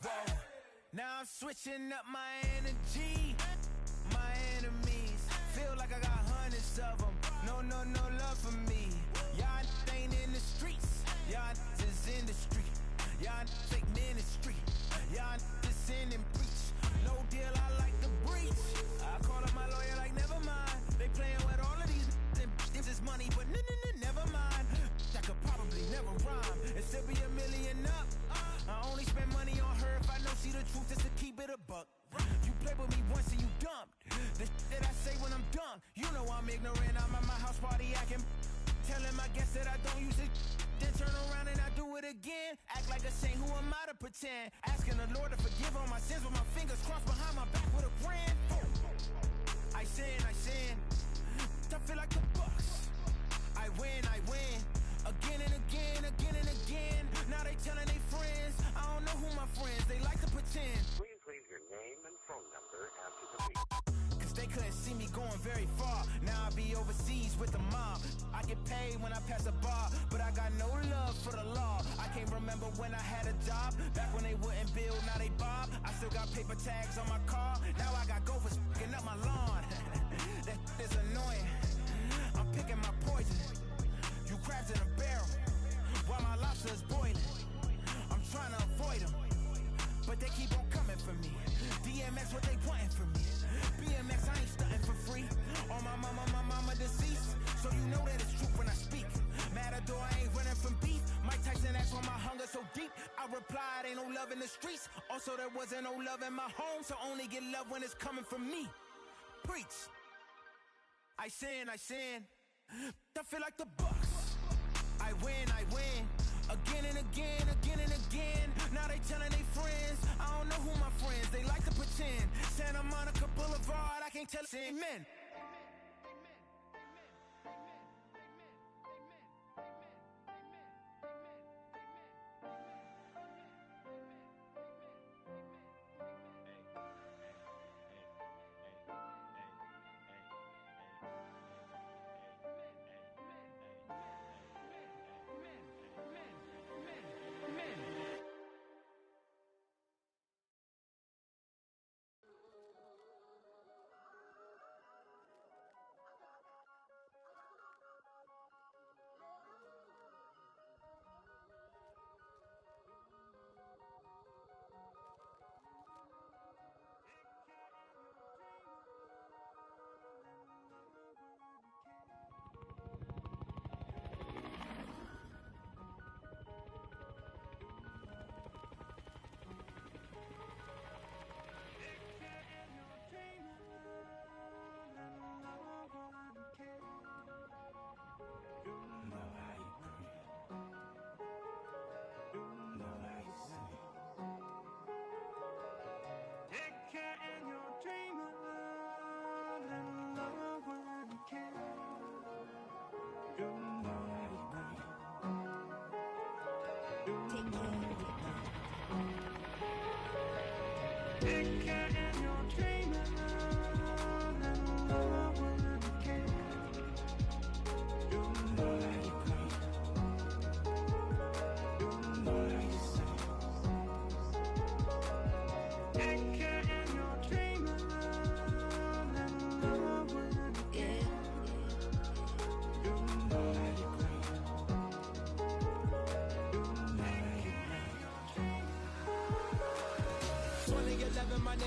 whoa. Now I'm switching up my energy. My enemies feel like I got hundreds of them. No love for me. Y'all ain't in the streets. Y'all is in the street. Y'all take ministry. Y'all just sin and preach. No deal, I like the breach. I call up my lawyer like, never mind. They playing with all of these and this is money, but never mind. I could probably never rhyme and still be $1 million up. I only spend money on her if I know she the truth, just to keep it a buck. You play with me once and you dumb. The that I say when I'm done, you know I'm ignorant. I'm at my house party acting, telling my guests that I don't use it. Then turn around and I do it again. Act like a saint, who am I to pretend? Asking the Lord to forgive all my sins with my fingers crossed behind my back with a grand. I sin. I feel like the Bucks. I win. Again and again. Now they telling their friends. I don't know who my friends, they like to pretend. Please leave your name and phone number after the beep. Cause they couldn't see me going very far. Now I be overseas with the mob. I get paid when I pass a bar, but I got no love for the law. I can't remember when I had a job. Back when they wouldn't build, now they bob. I still got paper tags on my car. Now I got gophers f***ing up my lawn. That is annoying. I'm picking my poison. You crabs in a barrel while my lobster is boiling. I'm trying to avoid them, but they keep on coming for me. DMX, what they wanting from me. BMX, I ain't stunting for free. On my mama deceased, so you know that it's truth when I speak. Matador, I ain't running from beef. Mike Tyson asked why my hunger so deep. I replied, ain't no love in the streets. Also, there wasn't no love in my home, so only get love when it's coming from me. Preach. I sin. I feel like the Bucks. I win. Again and again. Now they telling their friends. I don't know who my friends, they like to pretend. Santa Monica Boulevard, I can't tell it's amen.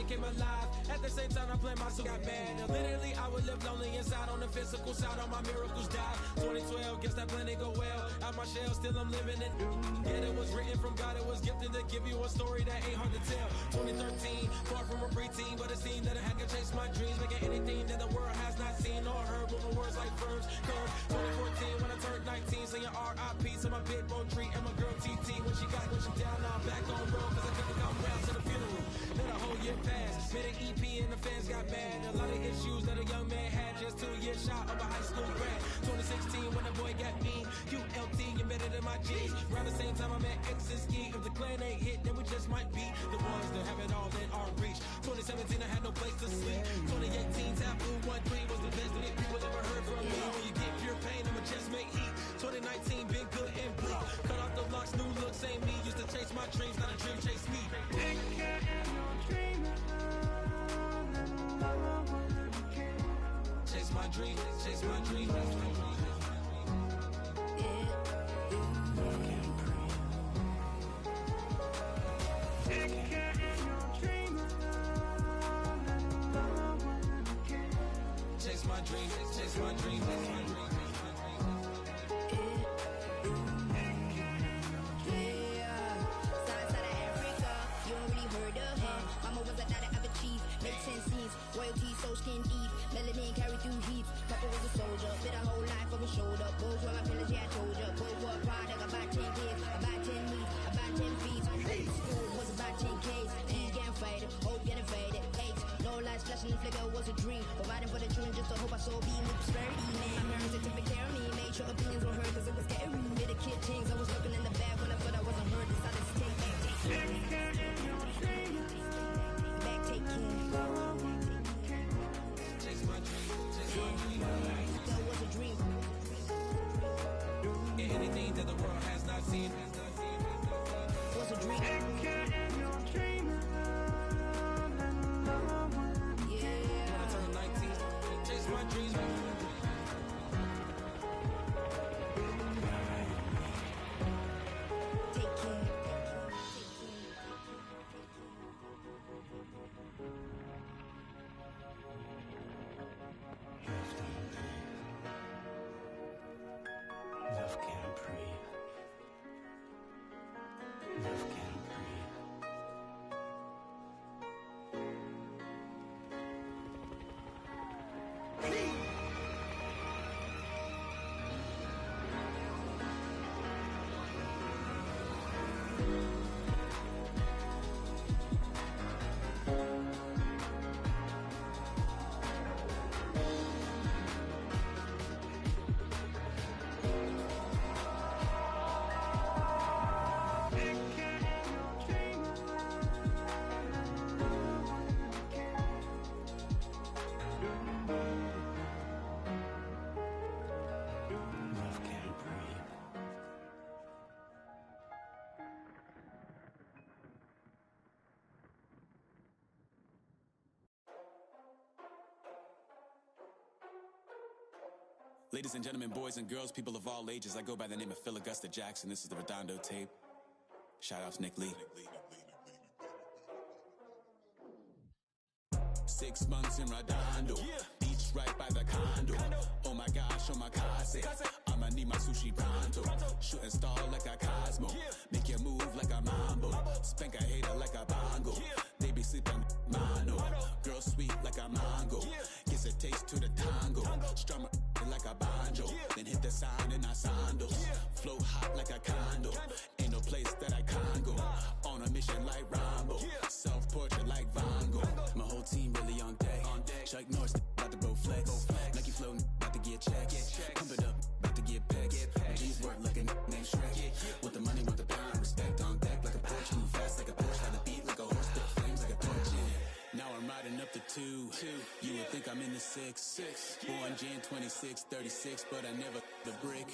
Came alive. At the same time I play my soul got bad. And literally I would live lonely inside. On the physical side, all my miracles died. 2012, guess that plan didn't go well. Out my shell, still I'm living it. Yeah, it was written from God, it was gifted to give you a story that ain't hard to tell. 2013, far from a preteen, but it seemed that I had to chase my dreams, making anything that the world has not seen or heard. Moving words like verbs. Come 2014 when I turned 19, saying R.I.P. to my big bro tree and my girl TT. When she down, now I'm back on road, cause I couldn't come round to the funeral. Let a whole year pass, made an EP and the fans got mad. A lot of issues that a young man had, just 2 years shy of a high school grad. 2016 when the boy got me, QLT embedded in my G's. Around the same time I met X and Ski. If the clan ain't hit, then we just might be the ones that have it all in our reach. 2017 I had no place to sleep. 2018 Taboo 1-3 was the best that people ever heard from me. When you get pure pain, I'ma just make heat. 2019 been good and bleak. Cut off the locks, new look, same me. Used to chase my dream, chase my dream. Chase my dream, chase my dream, chase my dream. Royalty, so skin deep, melanin carry through heat. Papa was a soldier, fit a whole life on my shoulder. Both were my pillars, yeah, I told ya. Both were a product, about 10 kids, about 10 weeks, about 10 feet. School was about 10 Ks, D's getting faded, hope getting faded. Eight, no lights flashing, the flicker was a dream. Providing for the children, just to hope I saw being with prosperity, man. My parents, they took good care of me, made sure opinions were heard, cause it was scary. Did a kid things, I was looking in the back when I thought I wasn't heard. Decided to take back, take care. Back, take care. That was a dream. Anything that the world has not seen was a dream. Yeah. When I turned 19, chase my dreams. Take care. Love can't breathe. Love can't breathe. Love can't breathe. Ladies and gentlemen, boys and girls, people of all ages, I go by the name of Phil Augusta Jackson. This is the Redondo tape. Shout out to Nick Lee. 6 months in Redondo, beach right by the condo. Oh my gosh, oh my casa, I'ma need my sushi pronto. Shooting star like a Cosmo, make you move like a mambo. Spank a hater like a bongo. They be sleeping mano. Girl sweet like a mango. Gets a taste to the tango. Strum like a banjo. Then hit the sound in our sandals. Flow hot like a condo. Ain't no place that I can't go. On a mission like Rambo. Self-portrait like Van Gogh. My whole team really on deck. Chuck Norris about to go flex. Nike flow about to get checks. Pump it up, about to get pecks. My G's work like a named Shrek. With the money, with the pound, respect on deck like a porch. Move fast like a Porsche, like the beat like a horse. Spit flames like a torch. Now I'm riding up the 2. You would think I'm in the 6. Born Jan 26, 36, but I never the brick.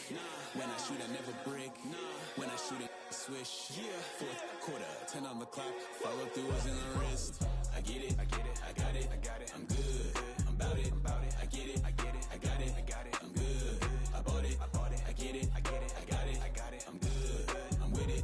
When I shoot, I never brick. When I shoot it, swish. Fourth quarter, 10 on the clock. Follow through is in the wrist. I get it, I get it, I got it, I got it. I'm good, I'm about it, I get it, I get it, I got it, I got it. I'm good, I bought it, I get it, I get it, I got it, I got it. I'm good, I'm with it,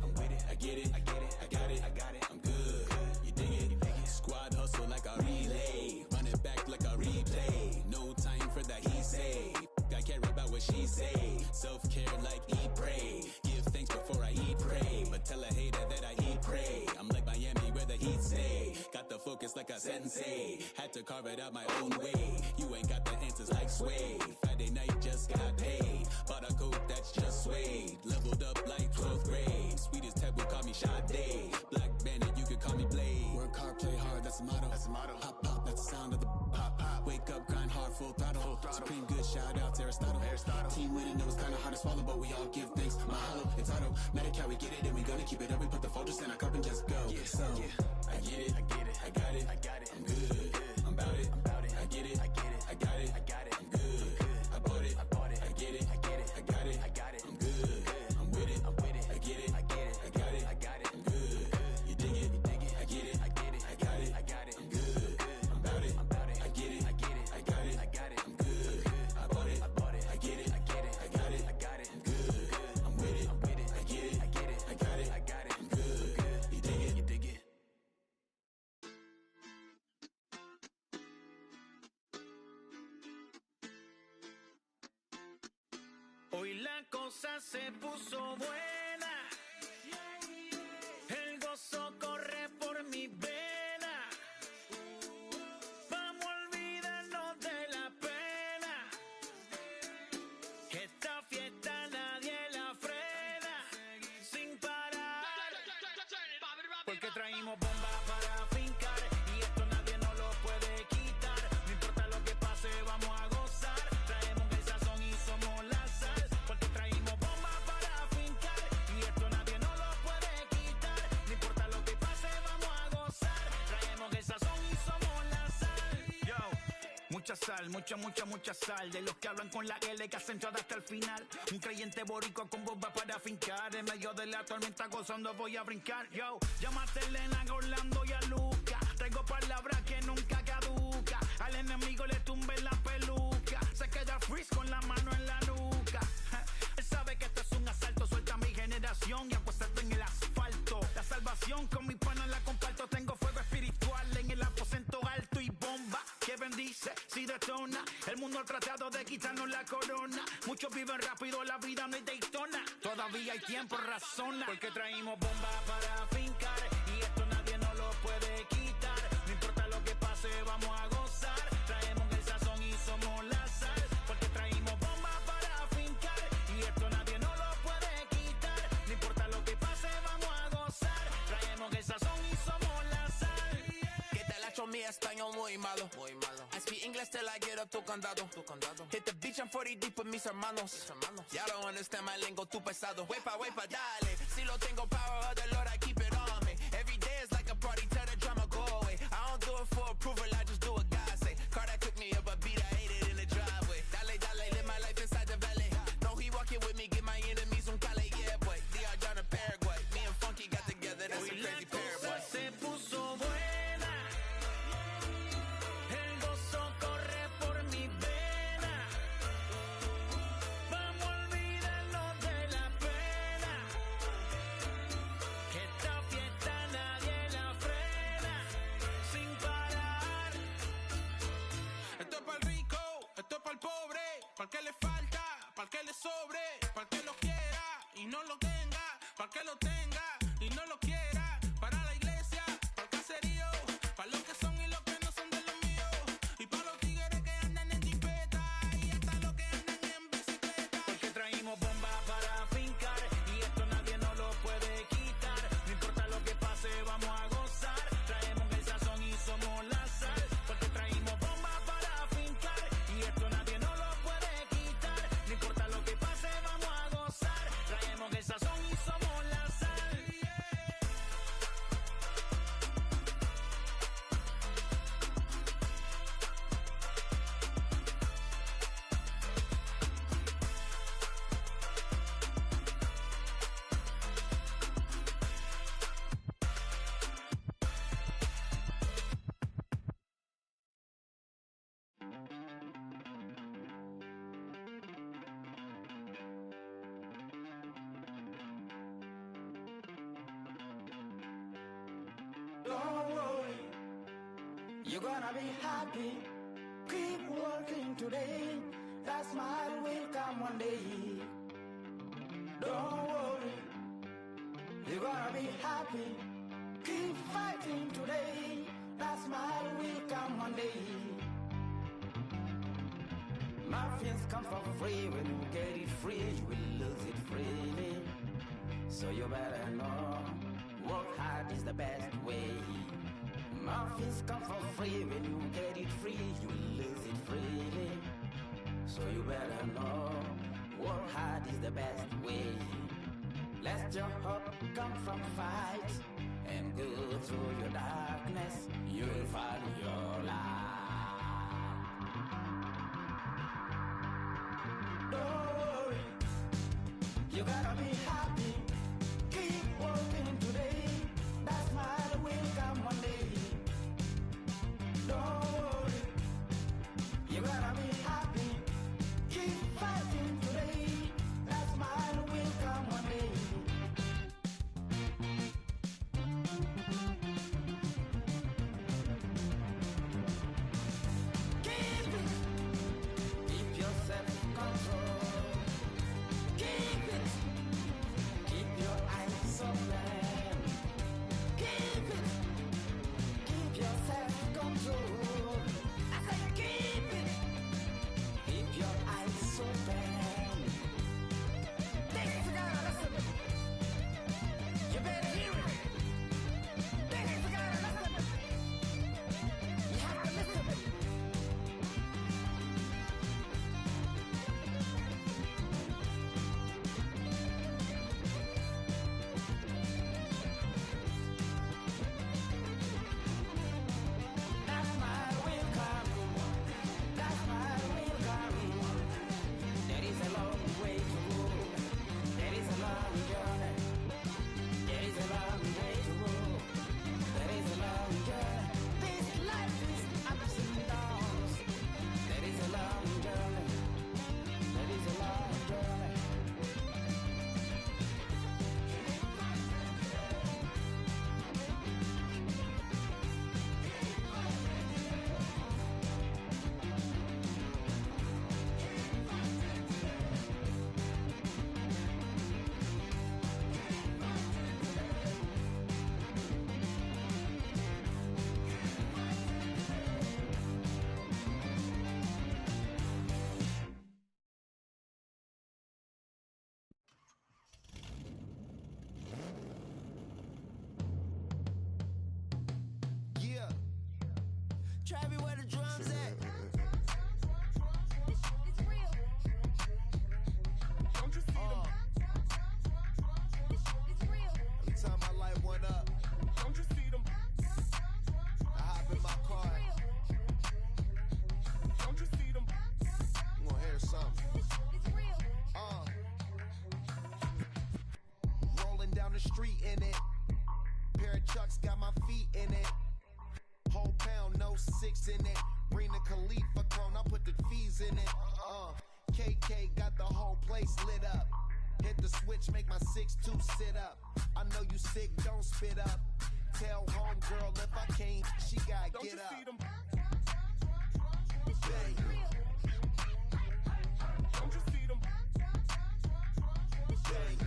I get it, I get it, I got it, I got it. I'm good, you dig it, Squad hustle like a relay, run it back like a replay. No time for that he say. I care about what she say. Self-care like eat, pray. Give thanks before I eat, pray. But tell a hater that I eat, pray. I'm like Miami where the heat stay. Got the focus like a sensei. Had to carve it out my own way. You ain't got the answers like Sway. Friday night just got paid. Bought a coat that's just suede. Leveled up like 12th grade. Sweetest taboo call me Sade. Black Bandit, you could call me Blade. Work hard, play hard, that's the motto. That's the motto. Pop, pop, that's the sound of the pop, pop. Wake up, grind hard, full throttle. Supreme good, shout out to Aristotle. Team winning, it was kinda hard to swallow, but we all give thanks. Mahalo, it's automatic how we get it, and we gonna keep it up. We put the focus in our cup and just go. So, I get it, I get it, I got it, I got it. I'm good, I'm about it, I get it, I get it, I got it, I got it. I'm good, I bought it, I get it, I get it, I got it, I got it. I'm good, I'm with it, I get it, I get it, I got it, I got it. I'm good, you dig it, I get it, I get it, I got it, I got it. I'm good, I'm about it, I get it, I get it, I got it, I got it. I'm good, cosa se puso buena. El gozo corre por mi vena. Vamos a olvidarnos de la pena. Esta fiesta nadie la frena. Sin parar. Porque traímos bombas para fincar. Y esto nadie nos lo puede quitar. No importa lo que pase, vamos a gozar. Traemos el sazón y somos la sal. Porque traímos bombas para fincar. Y esto nadie nos lo puede quitar. No importa lo que pase, vamos a gozar. Traemos el sazón y somos la sal. Yo, mucha sal, mucha sal. De los que hablan con la L que hacen entrada hasta el final. Un creyente boricua con bomba para fincar. En medio de la tormenta gozando voy a brincar. Yo, llámate a Elena, a Orlando y a Luca. Traigo palabras que nunca caduca. Al enemigo le tumbe la peluca. Se queda freeze con la mano en la nuca. Él sabe que esto es un asalto. Suelta mi generación y apuéstate en el asfalto. La salvación con mi pana la comparto. Tengo fuego espiritual en el aposento alto y bomba que bendice si detona. El mundo ha tratado de quitarnos la corona. Muchos viven rápido, la vida no es Daytona. Todavía hay tiempo, razona. Porque traímos bombas para fincar. Y esto nadie nos lo puede quitar. No importa lo que pase, vamos a gozar. Traemos el sazón y somos la sal. Porque traímos bombas para fincar. Y esto nadie nos lo puede quitar. No importa lo que pase, vamos a gozar. Traemos el sazón y somos la sal. Que te la echo mi español muy malo. I speak English till I get up tu condado. Hit the beach and 40 deep with mis hermanos. Ya don't understand my lingo, tu pesado. Wepa, dale. Si lo tengo power of the Lord, I keep it on me. Every day is like a party, tell the drama go away. I don't do it for approval, I just do what God say. Car that cooked me up a beat, I ate it in the driveway. Dale, live my life inside the valley. No, he walking with me, get my enemies un cale, yeah, boy. DR down in Paraguay. Me and Funky got together, that's a crazy pair, boy. Se puso buena. El gozo corre por mi vena. Vamos a olvidarnos de la pena. Que esta fiesta nadie la frena. Sin parar. Esto es para el rico, esto es para el pobre, para el que le falta, para el que le sobre, para el que lo quiera y no lo tenga, para el que lo tenga y no lo quiera, para la iglesia, para el caserío, para los que son y los que no son de los míos, y para los tigres que andan en jipeta y hasta los que andan en bicicleta. Porque traímos bombas para fincar. Y esto nadie nos lo puede quitar. No importa lo que pase, vamos a gozar. Traemos el sazón y somos la sal. Porque traímos bombas para fincar. Y esto nadie nos lo puede quitar. No importa lo que pase, vamos a gozar. Traemos el sazón y somos la sal. Don't worry, you're gonna be happy. Keep working today. That smile will come one day. Don't worry, you're gonna be happy. Keep fighting today. That smile will come one day. Muffins come for free. When you get it free, you will lose it freely. So you better know, work hard is the best way. Muffins come for free. When you get it free, you will lose it freely. So you better know, work hard is the best way. Let your hope come from fight and go through your darkness. You will find your light. Don't worry, you gotta be happy. Keep working today. That smile will come one day. Don't worry, you gotta be happy. Keep fighting today. That smile will come one day. Keep it. Keep yourself control. Keep Travis, where the drums at? Don't you see them? Every time I light one up, Don't you see them? I hop in my car. Don't you see them? I'm gonna hear something. Rolling down the street in it. Pair of Chucks got my feet in it. Whole pound, no 6 in it. Bring the Khalifa clone, I put the fees in it. KK got the whole place lit up. Hit the switch, make my 6'2" sit up. I know you sick, don't spit up. Tell homegirl if I can't, she gotta Don't get you up. see them? Bang. Don't you see them? Bang.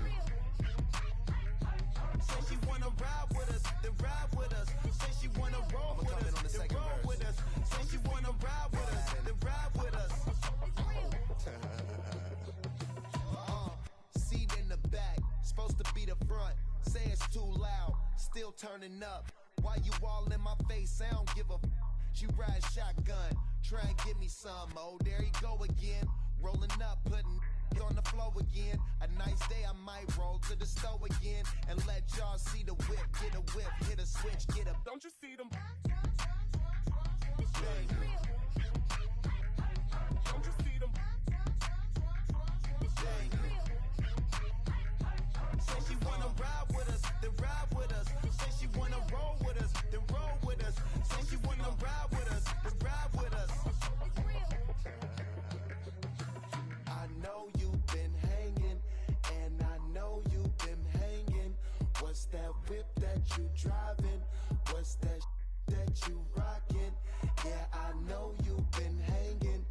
Say she wanna ride with us, then ride with us. Say she wanna roll with us, then roll with us. Say she wanna ride with us, then ride with us. Seat in the back, supposed to be the front. Say it's too loud, still turning up. Why you all in my face? I don't give a f. She ride shotgun, try and give me some. Oh, there he go again. Rolling up, putting on the floor again. A nice day, I might roll to the store again and let y'all see the whip. Get a whip, hit a switch, get a. Don't you see them? Bang. Don't you see them? Bang. Say she wanna ride with us, then ride with us. Say she wanna roll with us, then roll with us. Say she wanna ride with us, then ride with us. I know you've been hanging, and I know you've been hanging. What's that whip that you driving? What's that that you rocking? Yeah, I know you've been hanging,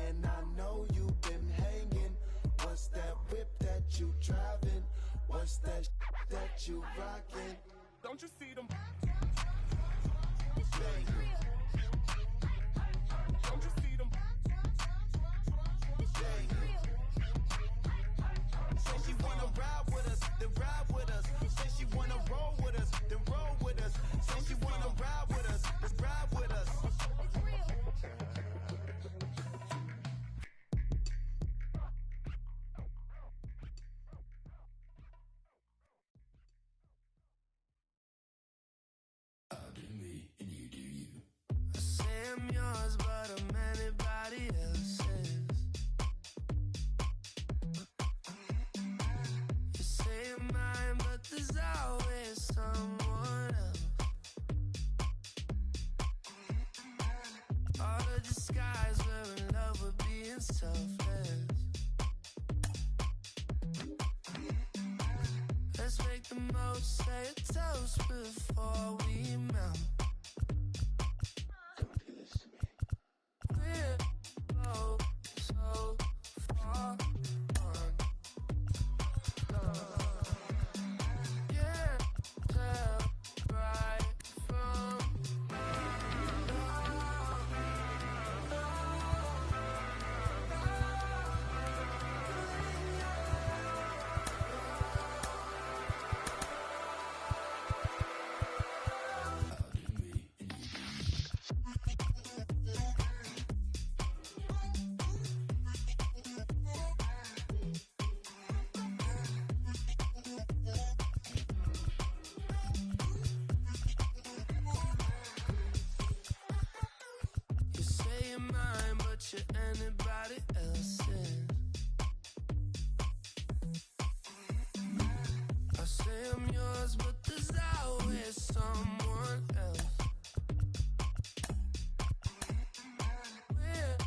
and I know you've been hanging. What's that whip that you driving? What's that that you rocking? Don't you see them? Bang. Don't you see them? Bang. Say she wanna ride with us, then ride with us. Say she wanna roll with us, then roll with us. Say she wanna ride with us, then ride with us. I say I'm yours, but I'm anybody else's. You say I'm mine, but there's always someone else. All the disguise, we're in love with being selfless. Let's make the most, say a toast before we melt. We're both so far gone. Yeah, tell right from you say you're mine, but you're anybody else's. I say I'm yours, but there's always someone else. We're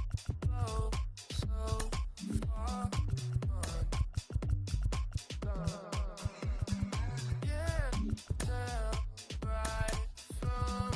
both so far gone. Yeah, tell right from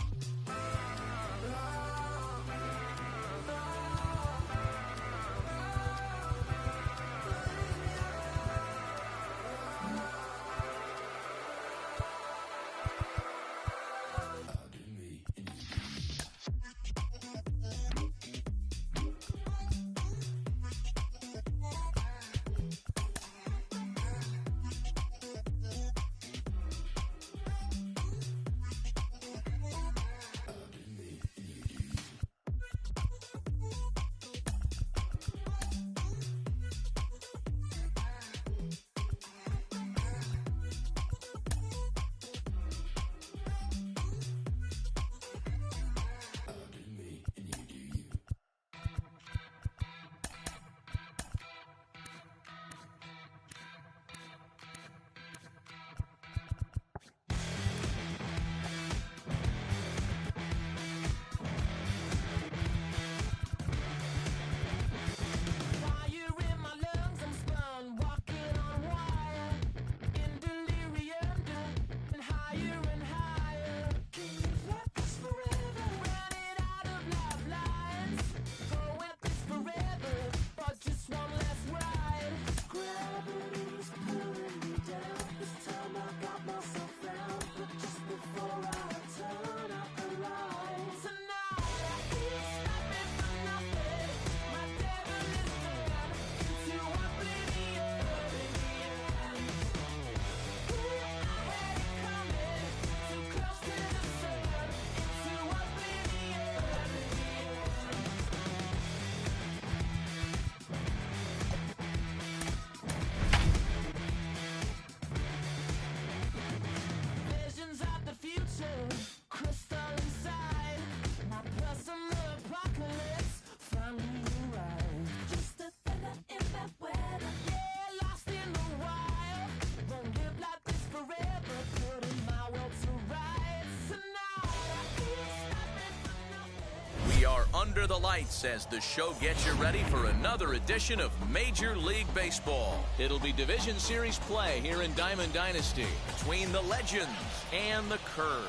under the lights as the show gets you ready for another edition of Major League Baseball. It'll be Division Series play here in Diamond Dynasty between the Legends and the Curve.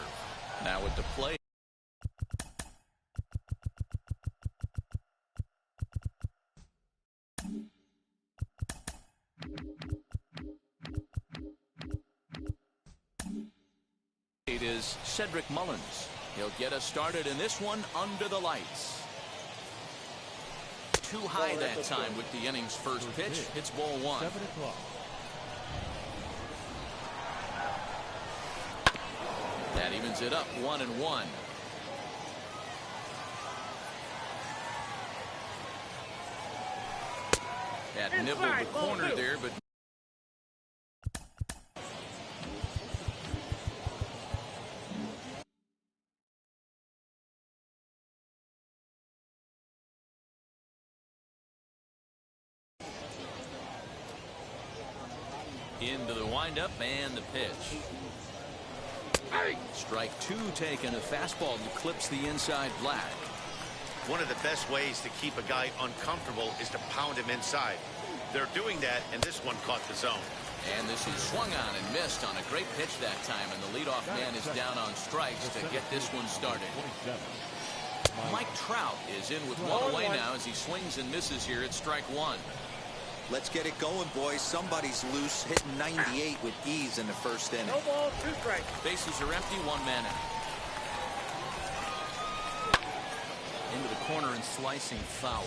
Now with the play. It is Cedric Mullins. He'll get us started in this one under the lights. Too high that time with the inning's first pitch. It's ball one. 7 o'clock. That evens it up 1-1. That nibbled the corner there, but into the windup and the pitch. Strike two taken. A fastball that clips the inside black. One of the best ways to keep a guy uncomfortable is to pound him inside. They're doing that, and this one caught the zone. And this is swung on and missed on a great pitch that time, and the leadoff man is down on strikes to get this one started. Mike Trout is in with one away now as he swings and misses here at strike one. Let's get it going, boys. Somebody's loose, hitting 98 with ease in the first inning. No ball, 2 strikes. Bases are empty, 1 man out. Into the corner and slicing foul.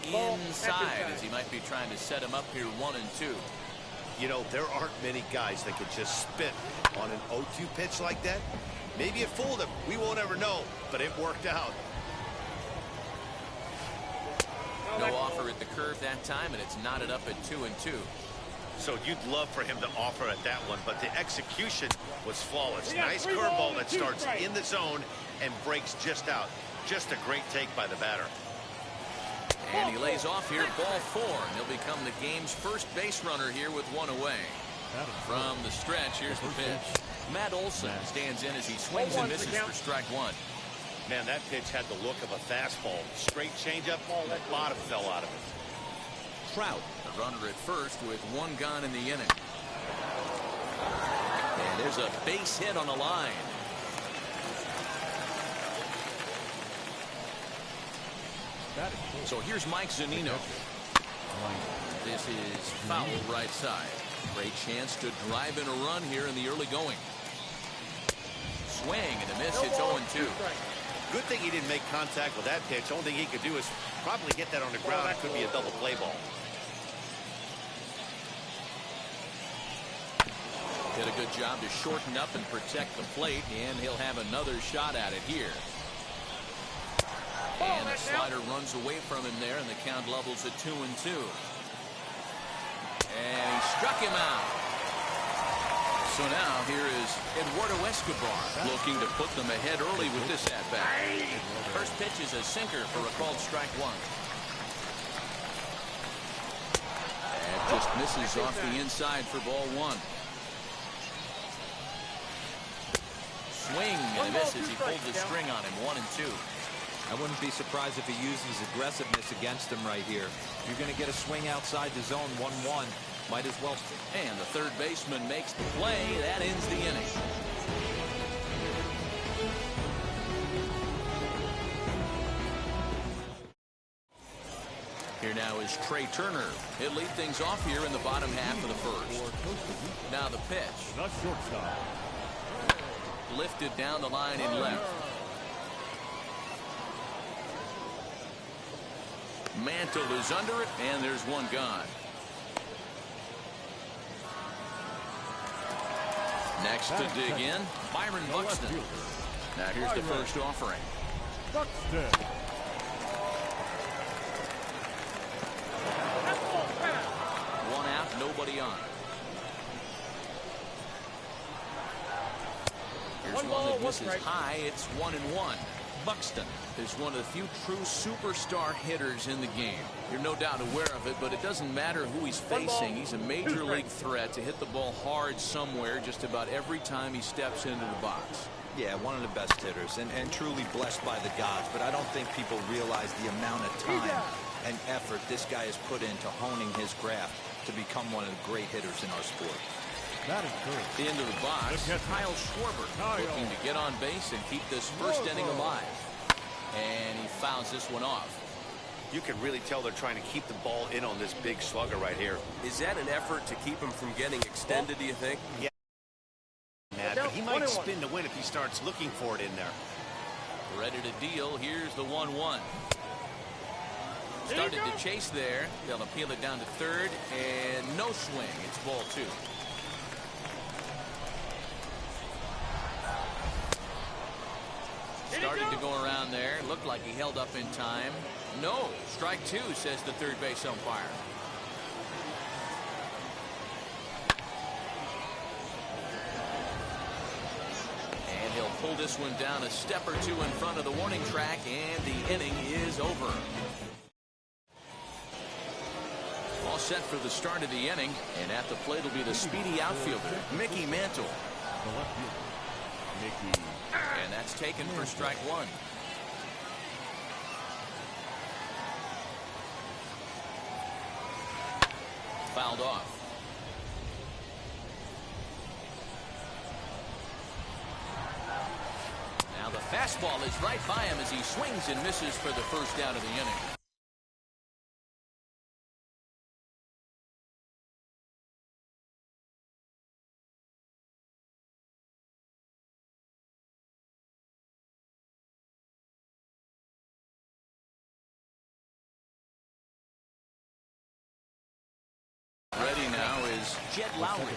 Inside as he might be trying to set him up here 1-2. You know, there aren't many guys that could just spit on an 0-2 pitch like that. Maybe it fooled him. We won't ever know, but it worked out. No offer at the curve that time, and it's knotted up at 2-2. So you'd love for him to offer at that one, but the execution was flawless. Nice curveball that starts in the zone and breaks just out. Just a great take by the batter. And he lays off here, ball 4. And he'll become the game's first base runner here with 1 away. From the stretch, here's the pitch. Matt Olson stands in as he swings and misses for strike 1. Man, that pitch had the look of a fastball. Straight changeup, the bottom fell out of it. Trout, the runner at first with 1 gone in the inning. And there's a base hit on the line. So here's Mike Zunino. This is foul right side. Great chance to drive in a run here in the early going. Swing and a miss. It's 0-2. Good thing he didn't make contact with that pitch. Only thing he could do is probably get that on the ground. It could be a double play ball. Did a good job to shorten up and protect the plate, and he'll have another shot at it here. And the slider runs away from him there, and the count levels at 2-2. And he struck him out. So now here is Eduardo Escobar looking to put them ahead early with this at-bat. First pitch is a sinker for a called strike 1. And just misses off the inside for ball 1. Swing and a miss as he pulled the string on him. 1-2. I wouldn't be surprised if he uses aggressiveness against him right here. You're going to get a swing outside the zone 1-1. Might as well. And the third baseman makes the play. That ends the inning. Here now is Trey Turner. He'll lead things off here in the bottom half of the first. Now the pitch. The shortstop. Lifted down the line in left. Mantle is under it, and there's 1 gone. Next to dig in, Byron Buxton. Now here's the first offering. Buxton. One out, nobody on. Here's one that misses high. It's 1-1. Buxton is one of the few true superstar hitters in the game. You're no doubt aware of it, but it doesn't matter who he's facing. He's a major league threat to hit the ball hard somewhere just about every time he steps into the box. Yeah, one of the best hitters and truly blessed by the gods, but I don't think people realize the amount of time and effort this guy has put into honing his craft to become one of the great hitters in our sport. That is good. The end of the box, Kyle Schwarber looking to get on base and keep this first inning alive. And he fouls this one off. You can really tell they're trying to keep the ball in on this big slugger right here. Is that an effort to keep him from getting extended, do you think? Yeah. But he might spin to win if he starts looking for it in there. Ready to deal. Here's the 1-1. Started to chase there. They'll appeal it down to third, and no swing. It's ball 2. Started to go around there. Looked like he held up in time. No. Strike 2, says the third base umpire. And he'll pull this one down a step or 2 in front of the warning track, and the inning is over. All set for the start of the inning, and at the plate will be the speedy outfielder, Mickey Mantle. Mickey. And that's taken for strike 1. Fouled off. Now the fastball is right by him as he swings and misses for the first out of the inning. Ready now is Jed Lowry.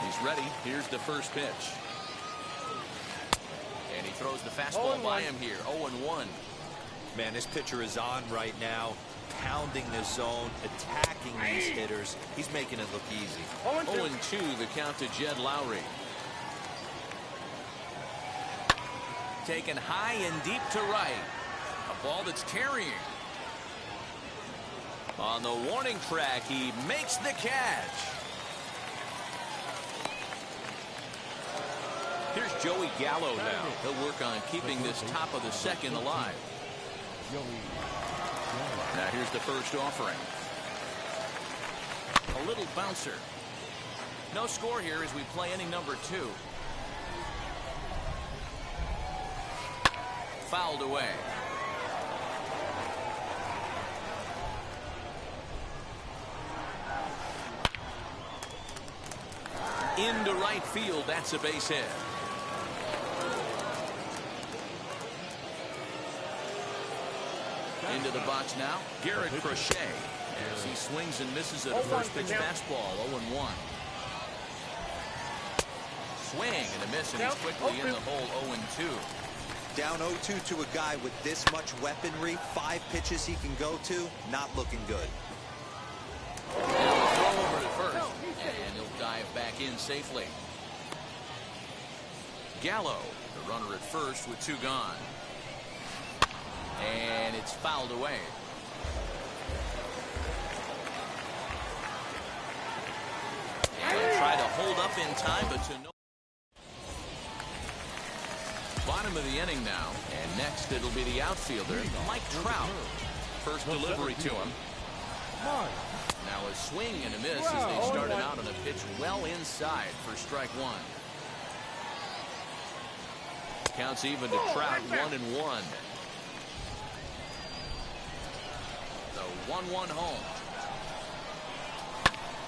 He's ready. Here's the first pitch. And he throws the fastball by him here. 0-1. Man, this pitcher is on right now, pounding the zone, attacking these hitters. He's making it look easy. 0-2 the count to Jed Lowry. Taken high and deep to right. A ball that's carrying. On the warning track, he makes the catch. Here's Joey Gallo now. He'll work on keeping this top of the second alive. Now here's the first offering. A little bouncer. No score here as we play inning number 2. Fouled away. Into right field. That's a base hit. Into the box now, Garrett Crochet, as he swings and misses at a first pitch fastball. 0-1. Swing and a miss, and he's quickly in the hole. 0-2. Down 0-2 to a guy with this much weaponry, 5 pitches he can go to, not looking good. Throw over to first, and he'll dive back in safely. Gallo, the runner at first with 2 gone. And it's fouled away. And he'll try to hold up in time, but to no. Bottom of the inning now, and next it'll be the outfielder, Mike Trout. First delivery to him. Now a swing and a miss as they started out on a pitch well inside for strike 1. Counts even to Trout. 1-1. The 1-1 home.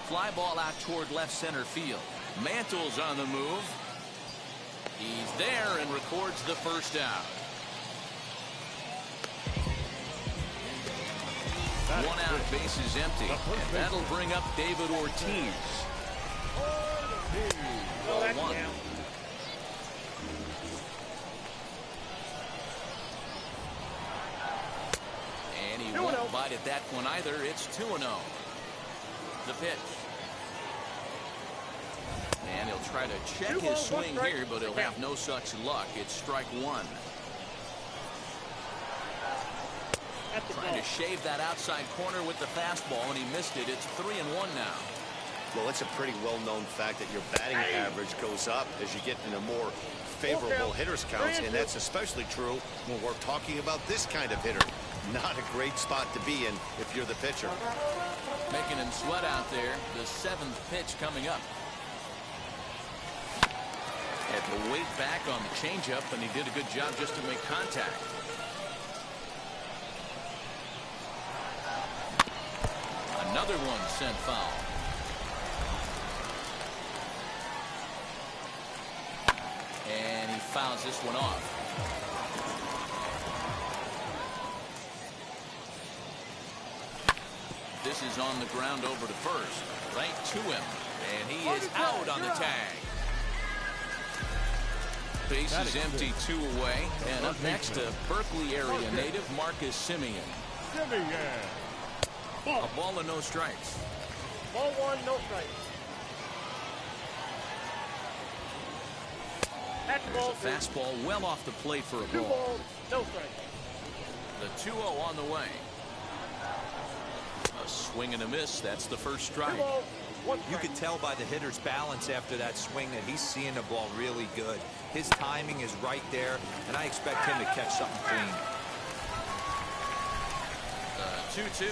Fly ball out toward left center field. Mantle's on the move. He's there and records the first out. 1 out, bases empty, and that'll bring up David Ortiz. 1. And he won't bite at that one either. It's 2-0. The pitch. And he'll try to check his swing here, but he'll have no such luck. It's strike one. Trying to shave that outside corner with the fastball, and he missed it. It's 3-1 now. Well, it's a pretty well-known fact that your batting average goes up as you get into more favorable hitters counts, and that's especially true when we're talking about this kind of hitter. Not a great spot to be in if you're the pitcher. Making him sweat out there. The 7th pitch coming up. Had to wait back on the changeup, and he did a good job just to make contact. Another one sent foul. And he fouls this one off. This is on the ground over to first. Right to him. And he is out on the tag. Base is empty, 2 away. And up next, a Berkeley area native, Marcus Simeon. A ball and no strikes. Ball 1, no strikes. There's a fastball well off the plate for a 2 ball. balls, no strikes. The 2-0 on the way. A swing and a miss. That's the first strike. 2 balls, 1 strike. You could tell by the hitter's balance after that swing that he's seeing the ball really good. His timing is right there, and I expect him to catch something clean. 2-2.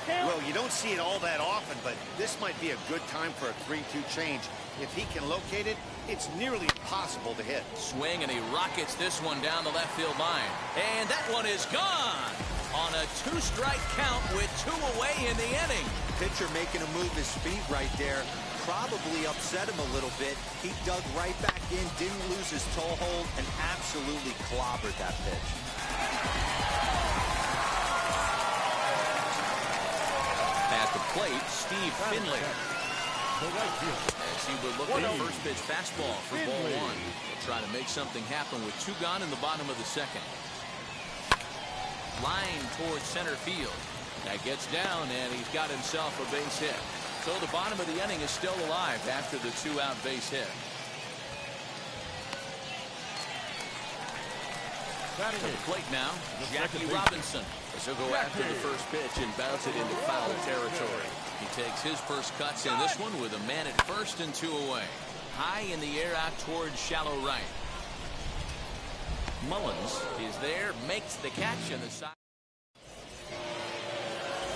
Well, you don't see it all that often, but this might be a good time for a 3-2 change. If he can locate it, it's nearly impossible to hit. Swing, and he rockets this one down the left field line. And that one is gone on a 2-strike count with 2 away in the inning. Pitcher making him move his feet right there. Probably upset him a little bit. He dug right back in, didn't lose his toe hold, and absolutely clobbered that pitch. At the plate, Steve Finley. As he would look at the first pitch fastball for ball 1. He'll try to make something happen with 2 gone in the bottom of the 2nd. Line towards center field. That gets down, and he's got himself a base hit. So the bottom of the inning is still alive after the 2-out base hit. To the plate now, Jackie Robinson. As he'll go after the first pitch and bounce it into foul territory. He takes his first cuts in this one with a man at first and 2 away. High in the air out towards shallow right. Mullins is there, makes the catch in the side.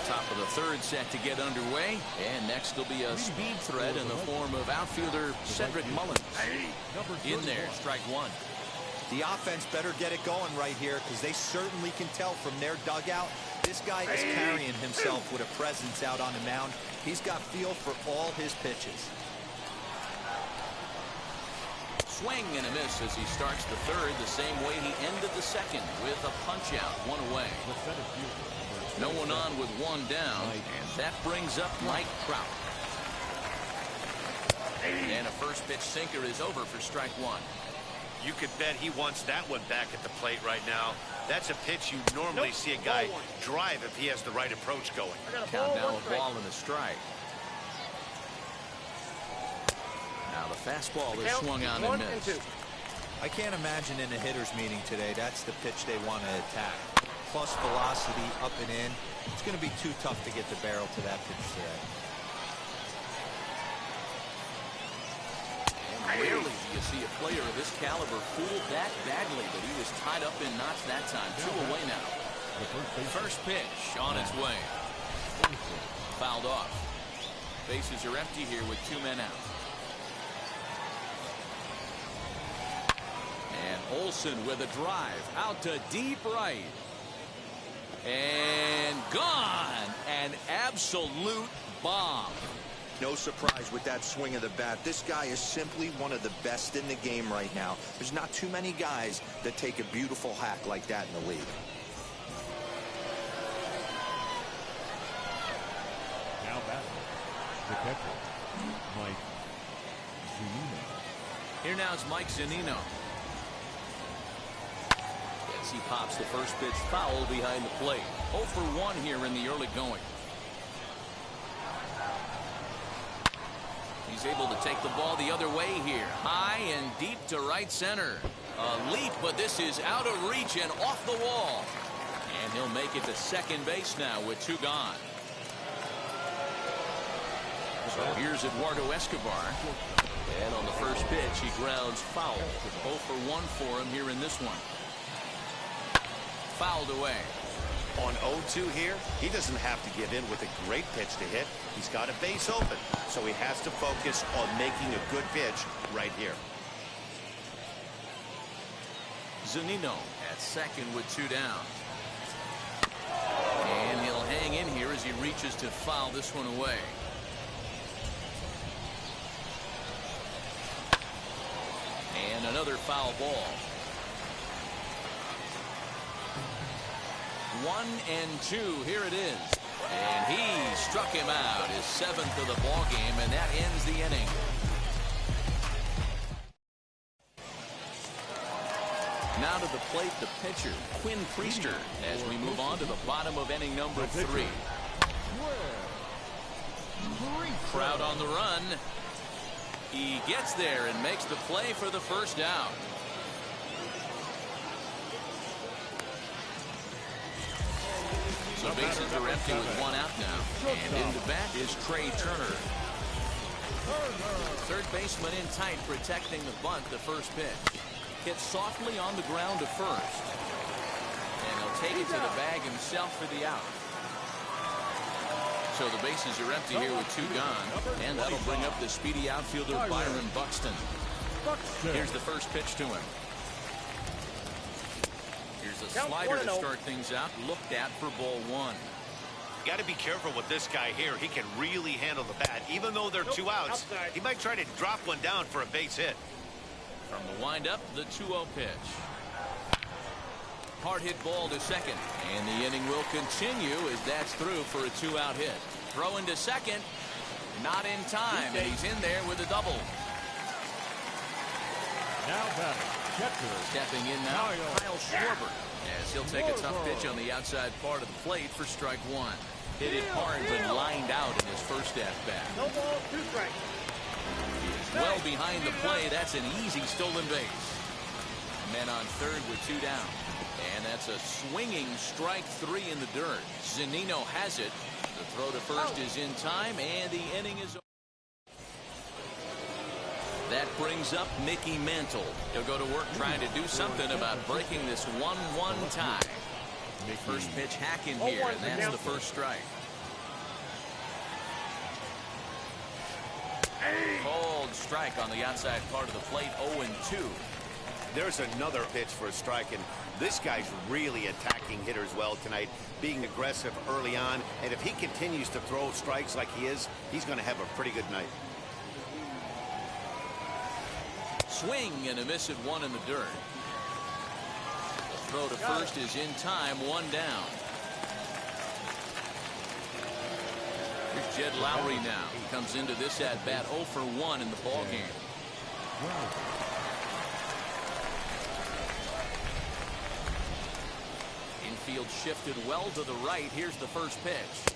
Top of the 3rd set to get underway, and next will be a speed threat in the form of outfielder Cedric Mullins. In there, strike 1. The offense better get it going right here, because they certainly can tell from their dugout this guy is carrying himself with a presence out on the mound. He's got feel for all his pitches. Swing and a miss as he starts the 3rd the same way he ended the 2nd with a punch out, 1 away. No one on with 1 down, and that brings up Mike Trout. And a first pitch sinker is over for strike 1. You could bet he wants that one back at the plate right now. That's a pitch you normally see a guy drive if he has the right approach going. Count now a ball and a strike. Now the fastball is swung on and missed. I can't imagine in a hitter's meeting today that's the pitch they want to attack. Plus velocity up and in. It's going to be too tough to get the barrel to that pitch today. Rarely do you see a player of this caliber fooled that badly, but he was tied up in knots that time. 2 away now. First pitch on its way. Fouled off. Bases are empty here with 2 men out. And Olsen with a drive out to deep right. And gone. An absolute bomb. No surprise with that swing of the bat. This guy is simply one of the best in the game right now. There's not too many guys that take a beautiful hack like that in the league. Now batting, the catcher, Mike Zunino. Here now is Mike Zunino. As he pops the first pitch foul behind the plate. 0 for 1 here in the early going. he's able to take the ball the other way here. High and deep to right center. A leap, but this is out of reach and off the wall. And he'll make it to second base now with 2 gone. So here's Eduardo Escobar. And on the first pitch, he grounds foul. 0 for 1 for him here in this one. Fouled away. On 0-2 here, he doesn't have to give in with a great pitch to hit. He's got a base open, so he has to focus on making a good pitch right here. Zunino at second with 2 down. And he'll hang in here as he reaches to foul this one away. And another foul ball. 1-2. Here it is. And he struck him out, his 7th of the ball game, and that ends the inning. Now to the plate, the pitcher, Quinn Priester, as we move on to the bottom of inning number 3. Crowd on the run. He gets there and makes the play for the first down. So bases are empty with 1 out now. And in the bat is Trey Turner. Third baseman in tight, protecting the bunt, the first pitch. Hit softly on the ground to first. And he'll take it to the bag himself for the out. So the bases are empty here with 2 gone. And that'll bring up the speedy outfielder Byron Buxton. Here's the first pitch to him. Here's a slider to start things out. Looked at for ball 1. You got to be careful with this guy here. He can really handle the bat. Even though they're 2 outs, he might try to drop one down for a base hit. From the windup, the 2-0 pitch. Hard hit ball to second. And the inning will continue as that's through for a 2-out hit. Throw into second. Not in time. And he's in there with a double. Now batting. Stepping in now, Kyle Schwarber, as he'll take a tough pitch on the outside part of the plate for strike 1. Hit it hard but lined out in his first at-bat. No ball, 2 strikes. Well behind the play. That's an easy stolen base. Men on third with 2 down. And that's a swinging strike 3 in the dirt. Zunino has it. The throw to first is in time, and the inning is over. That brings up Mickey Mantle. He'll go to work trying to do something about breaking this 1-1 tie. First pitch hack in here, and that's the first strike. Cold strike on the outside part of the plate, 0-2. There's another pitch for a strike, and this guy's really attacking hitters well tonight, being aggressive early on, and if he continues to throw strikes like he is, he's going to have a pretty good night. Swing and a miss at 1 in the dirt. The throw to first is in time, 1 down. Here's Jed Lowry now. He comes into this at bat 0 for 1 in the ball game. Infield shifted well to the right. Here's the first pitch.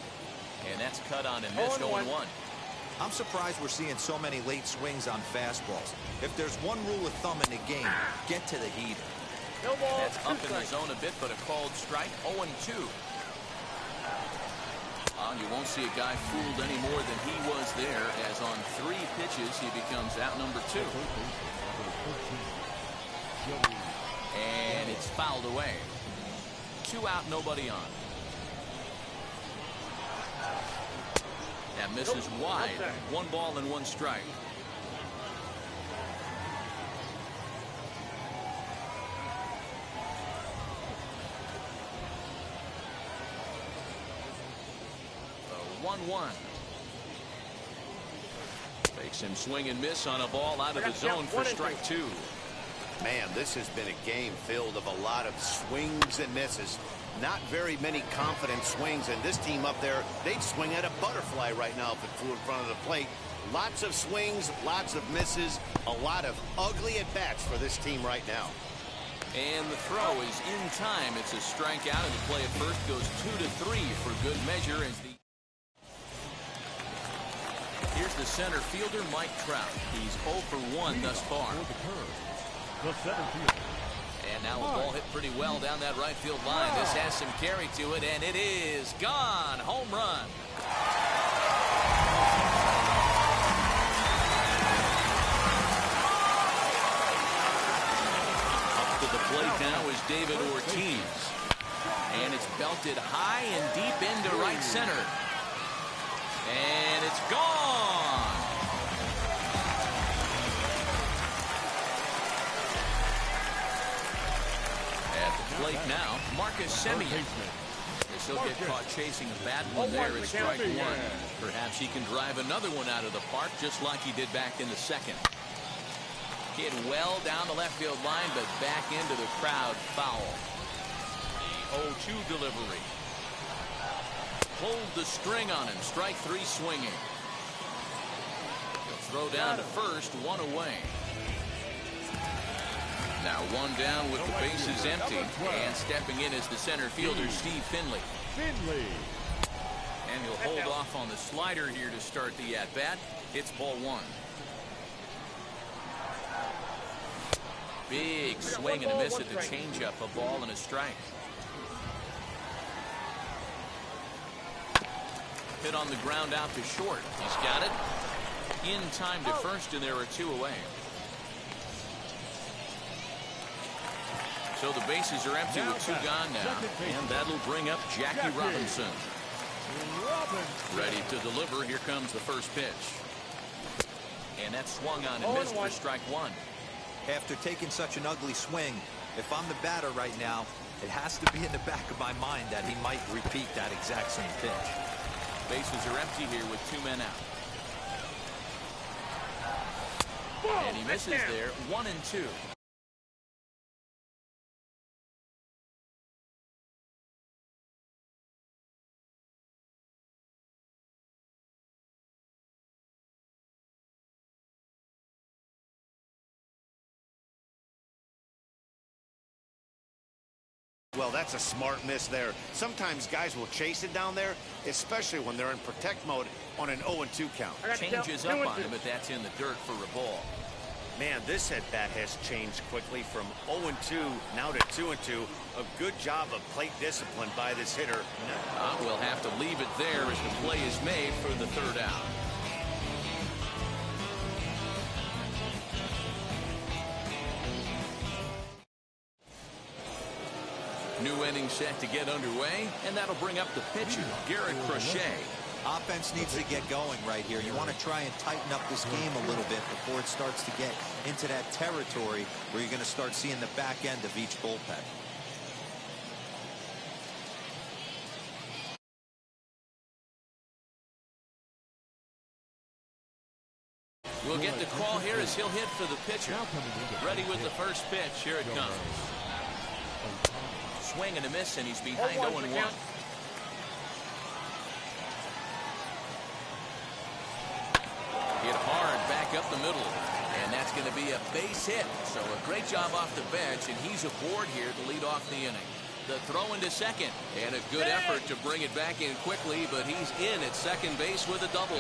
And that's cut on and missed, 0-1. I'm surprised we're seeing so many late swings on fastballs. If there's one rule of thumb in the game, get to the heater. No ball, that's up in the zone a bit, but a called strike, 0-2. You won't see a guy fooled any more than he was there, as on 3 pitches he becomes out number 2. And it's fouled away. 2 out, nobody on. That misses wide. 1 ball and 1 strike. The 1-1. Makes him swing and miss on a ball out of the zone for strike 2. Man, this has been a game filled of a lot of swings and misses. Not very many confident swings, and this team up there, they'd swing at a butterfly right now if it flew in front of the plate. Lots of swings, lots of misses, a lot of ugly at-bats for this team right now. And the throw is in time. It's a strikeout, and the play at first goes 2-3 for good measure as the Here's the center fielder, Mike Trout. He's 0 for 1 thus far. The center fielder. And now a ball hit pretty well down that right field line. This has some carry to it, and it is gone. Home run. Up to the plate now is David Ortiz. And it's belted high and deep into right center. And it's gone. At the plate now, Marcus Semien. As he'll get caught chasing a bad one there at strike one. Perhaps he can drive another one out of the park just like he did back in the second. Hit well down the left field line, but back into the crowd foul. The 0-2 delivery. Pulled the string on him. Strike three swinging. He'll throw down to first, one away. Now one down with the bases empty. And stepping in is the center fielder, Steve Finley. And he'll hold off on the slider here to start the at-bat. It's ball one. Big swing and a miss at the changeup. A ball and a strike. Hit on the ground out to short. He's got it. In time to first, and there are two away. So the bases are empty with two gone now. And that'll bring up Jackie Robinson. Ready to deliver. Here comes the first pitch. And that swung on and missed for strike one. After taking such an ugly swing, if I'm the batter right now, it has to be in the back of my mind that he might repeat that exact same pitch. Bases are empty here with two men out. And he misses there. 1-2. Well, that's a smart miss there. Sometimes guys will chase it down there, especially when they're in protect mode on an 0-2 count. Changes up on him, but that's in the dirt for a ball. Man, this at-bat has changed quickly from 0-2 now to 2-2. A good job of plate discipline by this hitter. We'll have to leave it there as the play is made for the third out. New inning set to get underway, and that'll bring up the pitcher, Garrett Crochet. Offense needs to get going right here. You want to try and tighten up this game a little bit before it starts to get into that territory where you're going to start seeing the back end of each bullpen. We'll get the call here as he'll hit for the pitcher. Ready with the first pitch. Here it comes. Swing and a miss, and he's behind 0-1. Hit hard back up the middle, and that's going to be a base hit. So a great job off the bench, and he's aboard here to lead off the inning. The throw into second, and a good effort to bring it back in quickly, but he's in at second base with a double.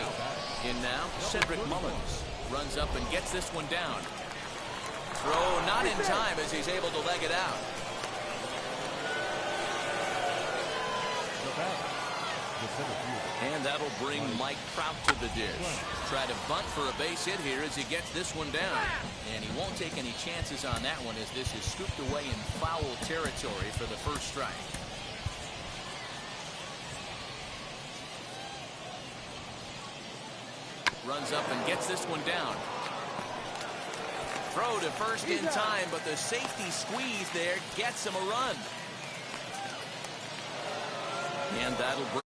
In now, Cedric Mullins runs up and gets this one down. Throw not in time as he's able to leg it out. And that'll bring Mike Trout to the dish. Try to bunt for a base hit here as he gets this one down. And he won't take any chances on that one as this is scooped away in foul territory for the first strike. Runs up and gets this one down. Throw to first in time, but the safety squeeze there gets him a run. And that'll bring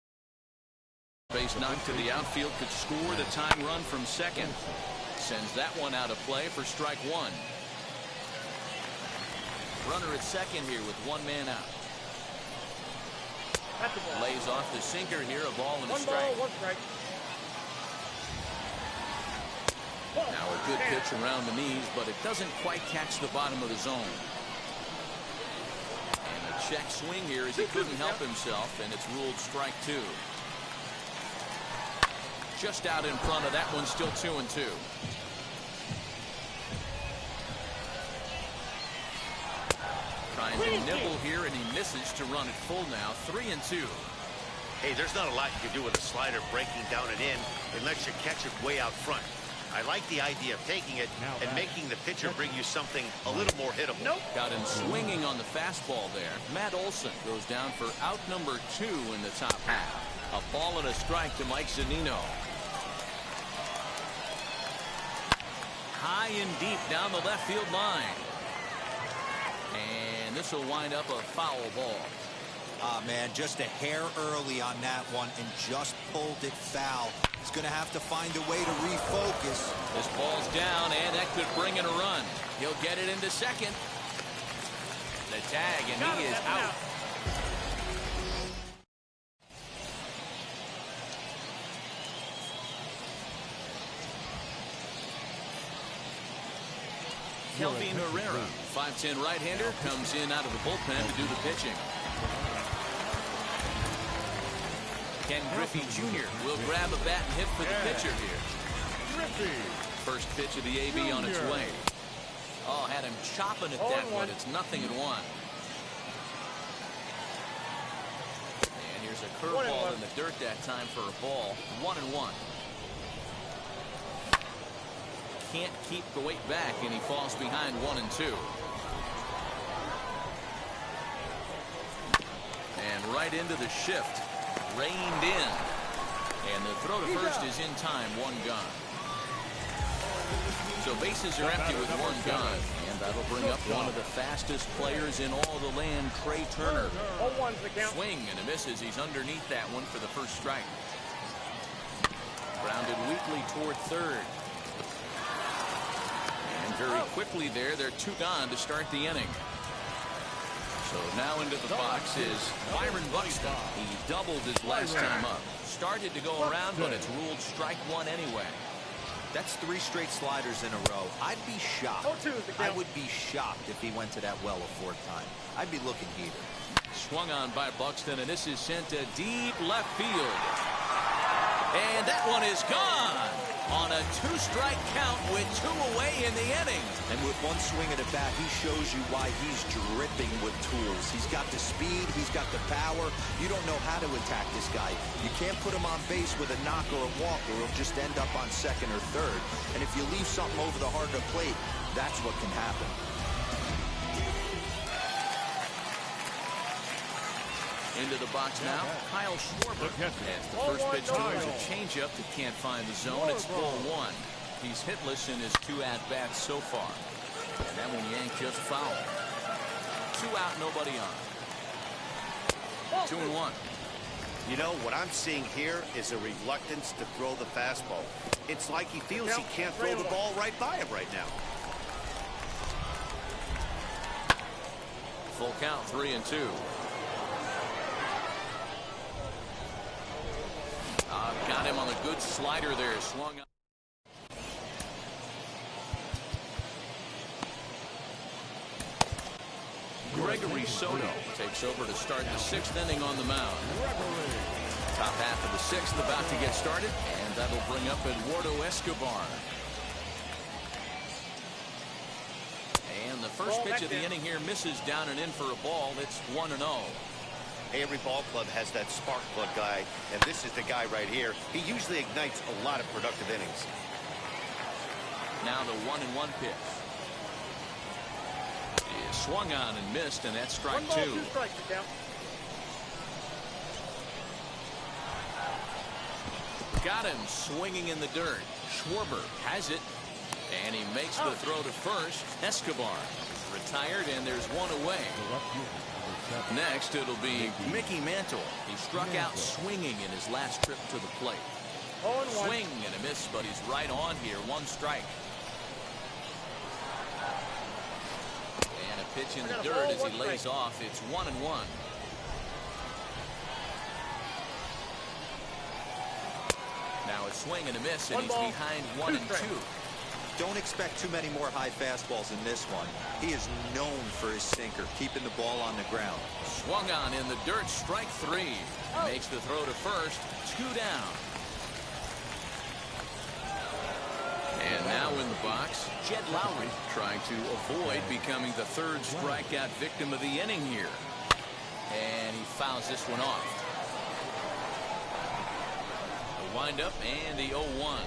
base knocked to the outfield, could score the tying run from second. Sends that one out of play for strike one. Runner at second here with one man out. Lays off the sinker here, a ball and a strike. Now a good pitch around the knees, but it doesn't quite catch the bottom of the zone. And a check swing here as he couldn't help himself, and it's ruled strike two. just out in front of that one, still 2-2. Trying to nibble here, and he misses to run it full now. 3-2. Hey, there's not a lot you can do with a slider breaking down and in unless you catch it way out front. I like the idea of taking it and making the pitcher bring you something a little more hittable. Nope. Got him swinging on the fastball there. Matt Olson goes down for out number 2 in the top half. A ball and a strike to Mike Zunino. High and deep down the left field line. And this will wind up a foul ball. Ah, man, just a hair early on that one and just pulled it foul. He's going to have to find a way to refocus. This ball's down, and that could bring in a run. He'll get it into second. The tag, and he is out. Kelvin Herrera, 5'10" right-hander, comes in out of the bullpen to do the pitching. Ken Griffey Jr. will grab a bat and hit for the pitcher here. First pitch of the AB on its way. Oh, had him chopping at that one. It's 0-1. And here's a curveball in the dirt that time for a ball. 1-1. Can't keep the weight back, and he falls behind 1-2. And right into the shift. Reined in. And the throw to first is in time. 1 gone. So bases are empty with 1 gone. And that'll bring up one of the fastest players in all the land, Trey Turner. Swing and a miss as he's underneath that one for the first strike. Grounded weakly toward third. And very quickly there, they're 2 gone to start the inning. So now into the box is Byron Buxton. He doubled his last time up. Started to go around, but it's ruled strike 1 anyway. That's 3 straight sliders in a row. I'd be shocked. I would be shocked if he went to that well a 4th time. I'd be looking heated. Swung on by Buxton, and this is sent to deep left field. And that one is gone on a 2-strike count with 2 away in the inning. And with 1 swing at a bat, he shows you why he's dripping with tools. He's got the speed. He's got the power. You don't know how to attack this guy. You can't put him on base with a knock or a walk, or he'll just end up on second or third. And if you leave something over the heart of the plate, that's what can happen. Into the box now, Kyle Schwarber. As the first pitch to him is a changeup that can't find the zone. It's ball 1. He's hitless in his 2 at-bats so far. And that one yanked just foul. 2 out, nobody on. 2-1. You know, what I'm seeing here is a reluctance to throw the fastball. It's like he feels he can't throw the ball right by him right now. Full count, 3-2. Got him on a good slider there. Swung up. Gregory Soto takes over to start the 6th inning on the mound. Top half of the 6th about to get started, and that'll bring up Eduardo Escobar. And the first pitch of the inning here misses down and in for a ball. It's 1-0. Every ball club has that spark plug guy, and this is the guy right here. He usually ignites a lot of productive innings. Now the 1-1 pitch. He swung on and missed, and that's strike 2. 2 strikes to count. Got him swinging in the dirt. Schwarber has it, and he makes the throw to first. Escobar is retired, and there's 1 away. Next, it'll be Mickey Mantle. He struck out swinging in his last trip to the plate. Swing and a miss, but he's right on here. 1 strike. And a pitch in the dirt as he lays off. It's 1-1. Now a swing and a miss, and he's behind 1-2. Don't expect too many more high fastballs in this one. He is known for his sinker, keeping the ball on the ground. Swung on in the dirt, strike 3. Makes the throw to first, 2 down. box, Jed Lowry trying to avoid becoming the third strikeout victim of the inning here. And he fouls this one off. The windup and the 0-1.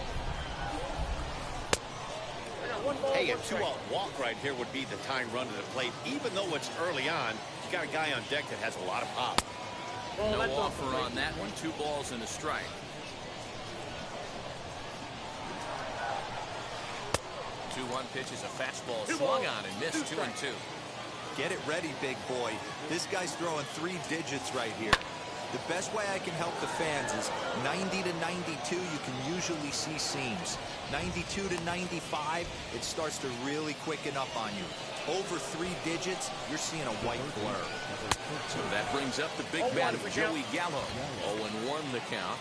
Hey, a 2-out walk right here would be the tying run to the plate. Even though it's early on, you got a guy on deck that has a lot of pop. No offer on that one. 2 balls and a strike. The 2-1 pitch is a fastball swung on and missed. 2-2. Get it ready, big boy. This guy's throwing 3 digits right here. The best way I can help the fans is 90 to 92, you can usually see seams. 92 to 95, it starts to really quicken up on you. Over 3 digits, you're seeing a white blur. So that brings up the big bat of Joey Gallo. 0-1 the count.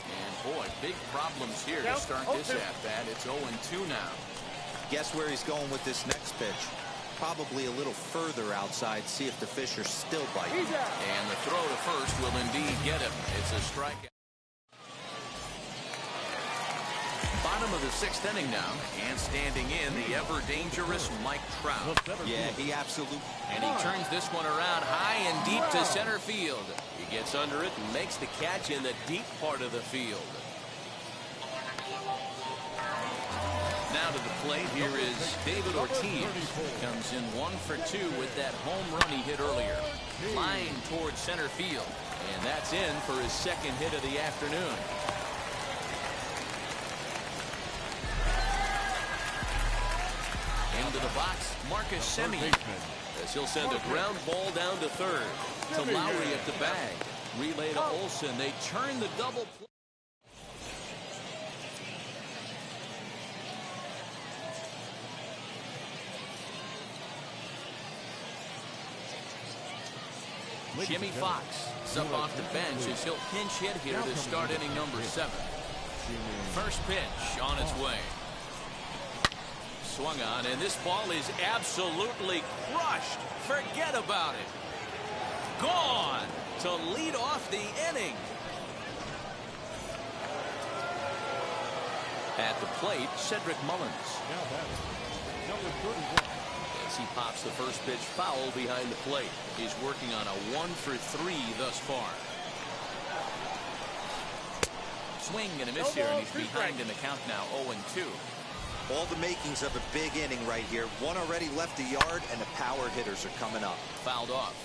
And boy, big problems here to start this at-bat. It's 0-2 now. Guess where he's going with this next pitch? Probably a little further outside, see if the fish are still biting. And the throw to first will indeed get him. It's a strikeout. Bottom of the 6th inning now, and standing in the ever-dangerous Mike Trout. Yeah, he absolutely... And he turns this one around high and deep to center field. He gets under it and makes the catch in the deep part of the field. Now to the plate, here is David Ortiz. Comes in 1 for 2 with that home run he hit earlier. Flying towards center field. And that's in for his 2nd hit of the afternoon. Into the box, Marcus Semien. As he'll send a ground ball down to third. To Lowry at the bag. Relay to Olsen. They turn the double play. Jimmy Fox is up off the bench as he'll pinch hit here to start inning number 7. First pitch on its way. Swung on, and this ball is absolutely crushed. Forget about it. Gone to lead off the inning. At the plate, Cedric Mullins. Number 31. He pops the first pitch foul behind the plate. He's working on a 1 for 3 thus far. Swing and a miss here, and he's behind in the count now, 0-2. All the makings of a big inning right here. One already left the yard, and the power hitters are coming up. Fouled off.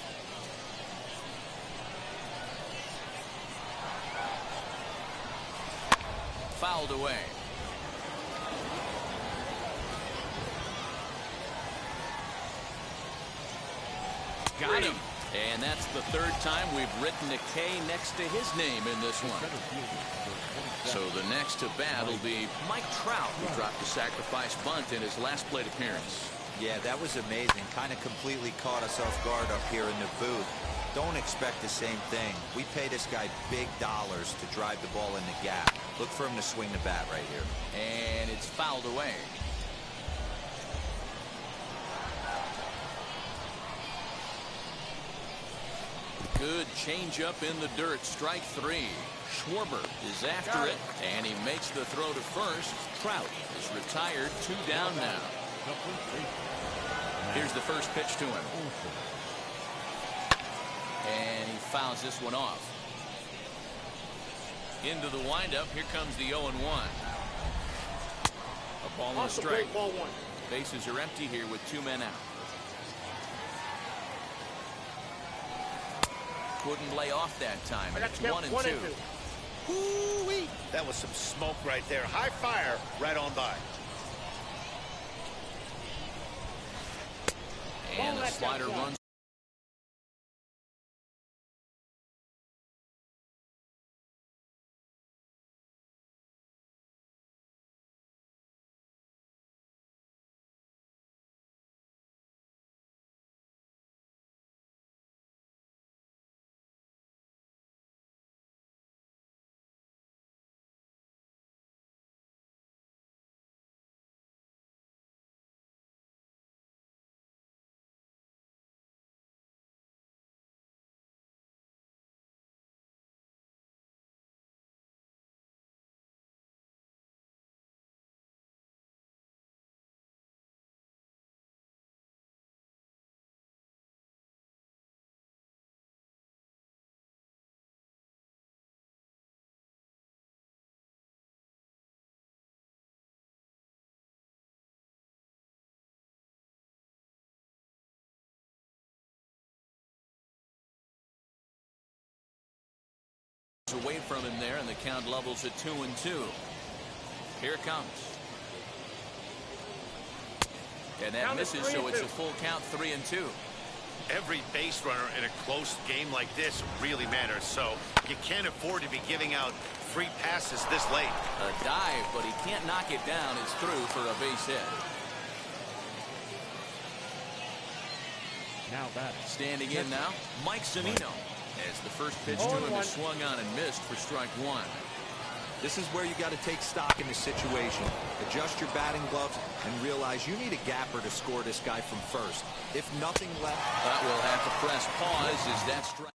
Fouled away. Got him. And that's the 3rd time we've written a K next to his name in this one. So the next to bat will be Mike Trout, who dropped a sacrifice bunt in his last plate appearance. Yeah, that was amazing. Kind of completely caught us off guard up here in the booth. Don't expect the same thing. We pay this guy big dollars to drive the ball in the gap. Look for him to swing the bat right here. And it's fouled away. Good changeup in the dirt. Strike 3. Schwarber is after it, and he makes the throw to first. Trout is retired. 2 down now. Here's the first pitch to him. And he fouls this one off. Into the windup. Here comes the 0-1. A ball and a strike. Bases are empty here with 2 men out. Couldn't lay off that time. And it's 1-2. Woo-wee. That was some smoke right there. High fire right on by. And the slider runs. away from him there, and the count levels at 2-2. Here it comes. And that misses, so it's a full count, 3-2. Every base runner in a close game like this really matters, so you can't afford to be giving out free passes this late. A dive, but he can't knock it down. It's through for a base hit. Now batting. Standing in now, Mike Zunino. As the first pitch to him is swung on and missed for strike one. This is where you got to take stock in the situation. Adjust your batting gloves and realize you need a gapper to score this guy from first. If nothing left, that will have to press pause as that strike.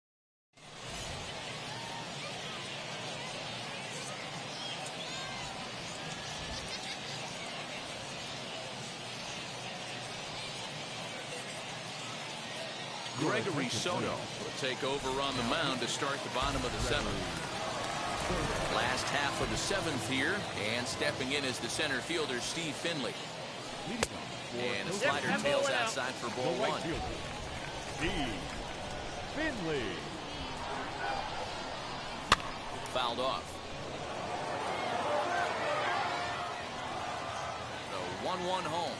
Gregory Soto will take over on the mound to start the bottom of the seventh. Last half of the seventh here, and stepping in is the center fielder, Steve Finley. And the slider tails outside for ball one. Steve Finley. Fouled off. The 1-1 home.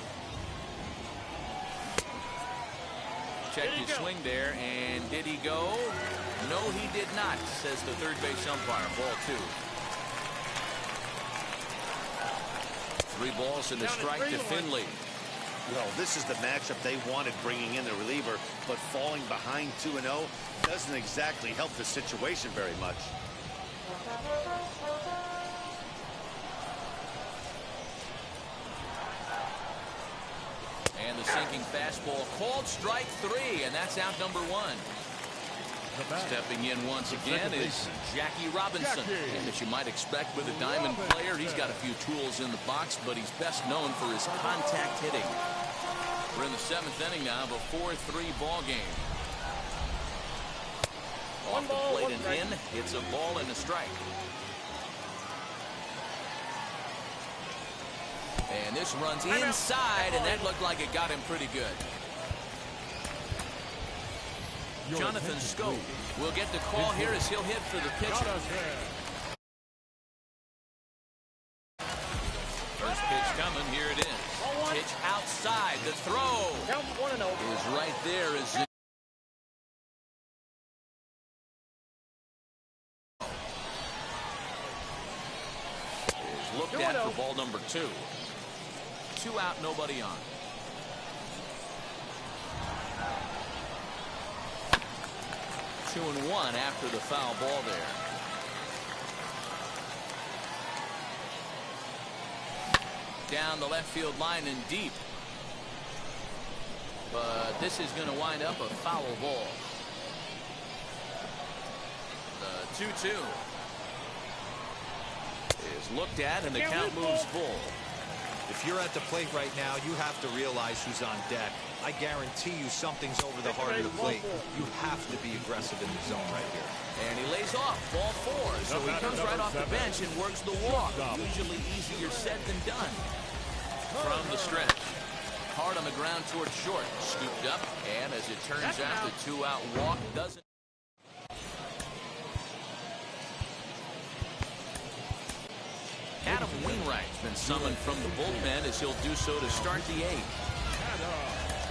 Checked his swing there, and did he go? No, he did not, says the third base umpire. Ball two. 3 balls and a strike to Finley. Well, this is the matchup they wanted, bringing in the reliever, but falling behind 2-0 doesn't exactly help the situation very much. And the sinking fastball called strike 3, and that's out number 1. Stepping in once again is Jackie Robinson. And as you might expect with a diamond player, he's got a few tools in the box, but he's best known for his contact hitting. We're in the 7th inning now of a 4-3 ball game. Off the plate and in, it's a ball and a strike. And this runs inside, and that looked like it got him pretty good. Jonathan Scope will get the call here as he'll hit for the pitcher. First pitch coming, here it is. Pitch outside, the throw is right there. Is looked at for ball number 2. 2 out, nobody on. Two and 1 after the foul ball there. Down the left field line and deep. But this is going to wind up a foul ball. The 2-2 is looked at, and the count moves full. if you're at the plate right now, you have to realize who's on deck. I guarantee you something's over the heart of the plate. You have to be aggressive in the zone right here. And he lays off, ball 4. So he comes right off the bench and works the walk. Usually easier said than done. From the stretch. Hard on the ground towards short. Scooped up, and as it turns out, the 2-out walk doesn't. Adam Wainwright's been summoned from the bullpen as he'll do so to start the 8th.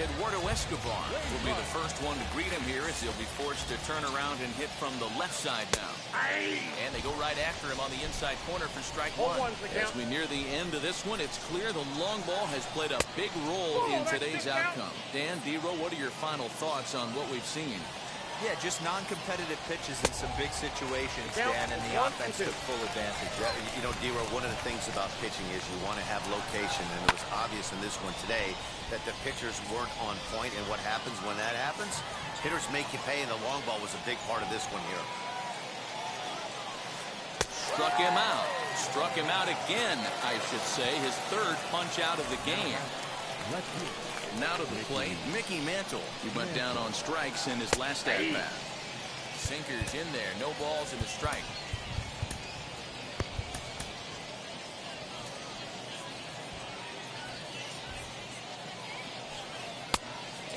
Eduardo Escobar will be the first one to greet him here as he'll be forced to turn around and hit from the left side now. And they go right after him on the inside corner for strike 1. As we near the end of this one, it's clear the long ball has played a big role in today's outcome. Dan, D-Row, what are your final thoughts on what we've seen? Yeah, just non-competitive pitches in some big situations, Dan, and the offense took full advantage. You know, D-Row, one of the things about pitching is you want to have location, and it was obvious in this one today that the pitchers weren't on point, and what happens when that happens? Hitters make you pay, and the long ball was a big part of this one here. Struck him out. Struck him out again, I should say. His 3rd punch out of the game. Now to the plate, Mickey Mantle. He went down on strikes in his last at-bat. Sinkers in there, no balls and a strike.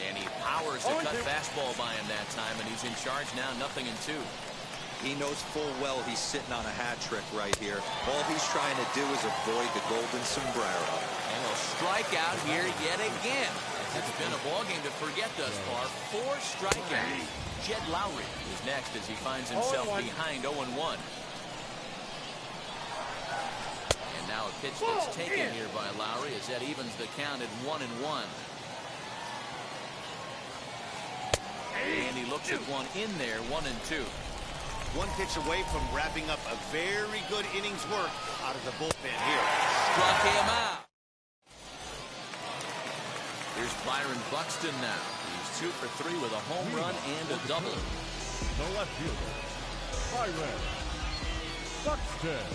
And he powers the cut fastball by him that time, and he's in charge now, 0-2. He knows full well he's sitting on a hat trick right here. All he's trying to do is avoid the golden sombrero. And he'll strike out here yet again. It's been a ball game to forget thus far. 4 strikeouts. Jed Lowry is next as he finds himself behind 0-1. And now a pitch that's taken here by Lowry as that evens the count at 1-1. And he looks at one in there, 1-2. One pitch away from wrapping up a very good innings work out of the bullpen here. Struck him out. Here's Byron Buxton now. He's 2 for 3 with a home run and a double. The left fielder, Byron Buxton.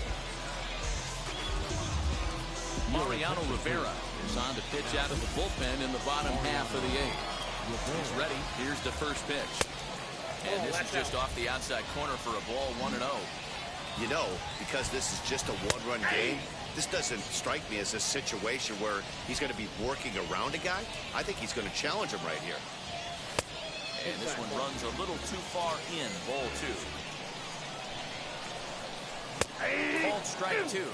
Mariano Rivera is on to pitch out of the bullpen in the bottom half of the 8th. He's ready. Here's the first pitch. And this is just off the outside corner for a ball, 1-0. You know, because this is just a one-run game, this doesn't strike me as a situation where he's going to be working around a guy. I think he's going to challenge him right here. And this one runs a little too far in, ball 2. Called strike 2.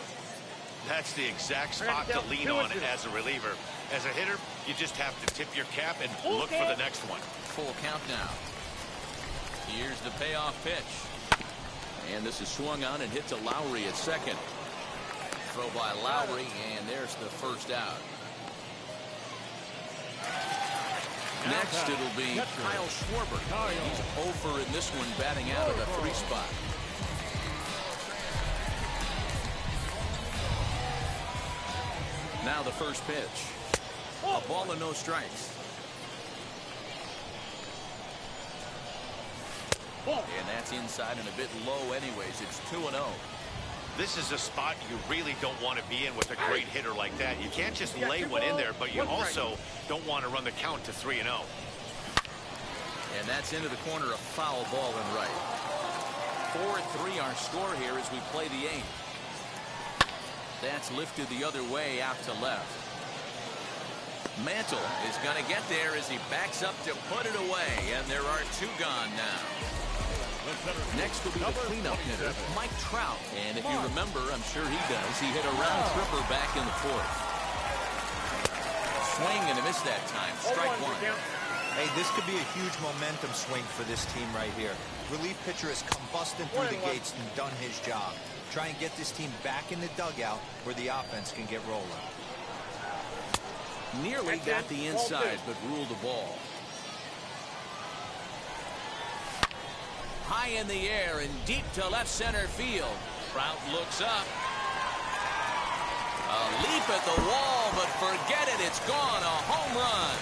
That's the exact spot to lean on as a reliever. As a hitter, you just have to tip your cap and look for the next one. Full count now. Here's the payoff pitch. And this is swung on and hit to Lowry at second. Throw by Lowry, and there's the first out. Next, it'll be Kyle Schwarber. He's 0 for in this one, batting out of the 3 spot. Now the first pitch. A ball and no strikes. And that's inside and a bit low anyways. It's 2-0. This is a spot you really don't want to be in with a great hitter like that. You can't just lay one in there, but you also don't want to run the count to 3-0. And that's into the corner, a foul ball and right. 4-3 our score here as we play the 8th. That's lifted the other way out to left. Mantle is going to get there as he backs up to put it away, and there are 2 gone now. Next will be the cleanup hitter, Mike Trout. And if you remember, I'm sure he does, he hit a round tripper back in the 4th. Swing and a miss that time. Strike 1. Hey, this could be a huge momentum swing for this team right here. Relief pitcher has come busting through the gates and done his job. Try and get this team back in the dugout where the offense can get rolling. Nearly got the inside, but ruled the ball. High in the air and deep to left center field. Trout looks up. A leap at the wall, but forget it. It's gone. A home run.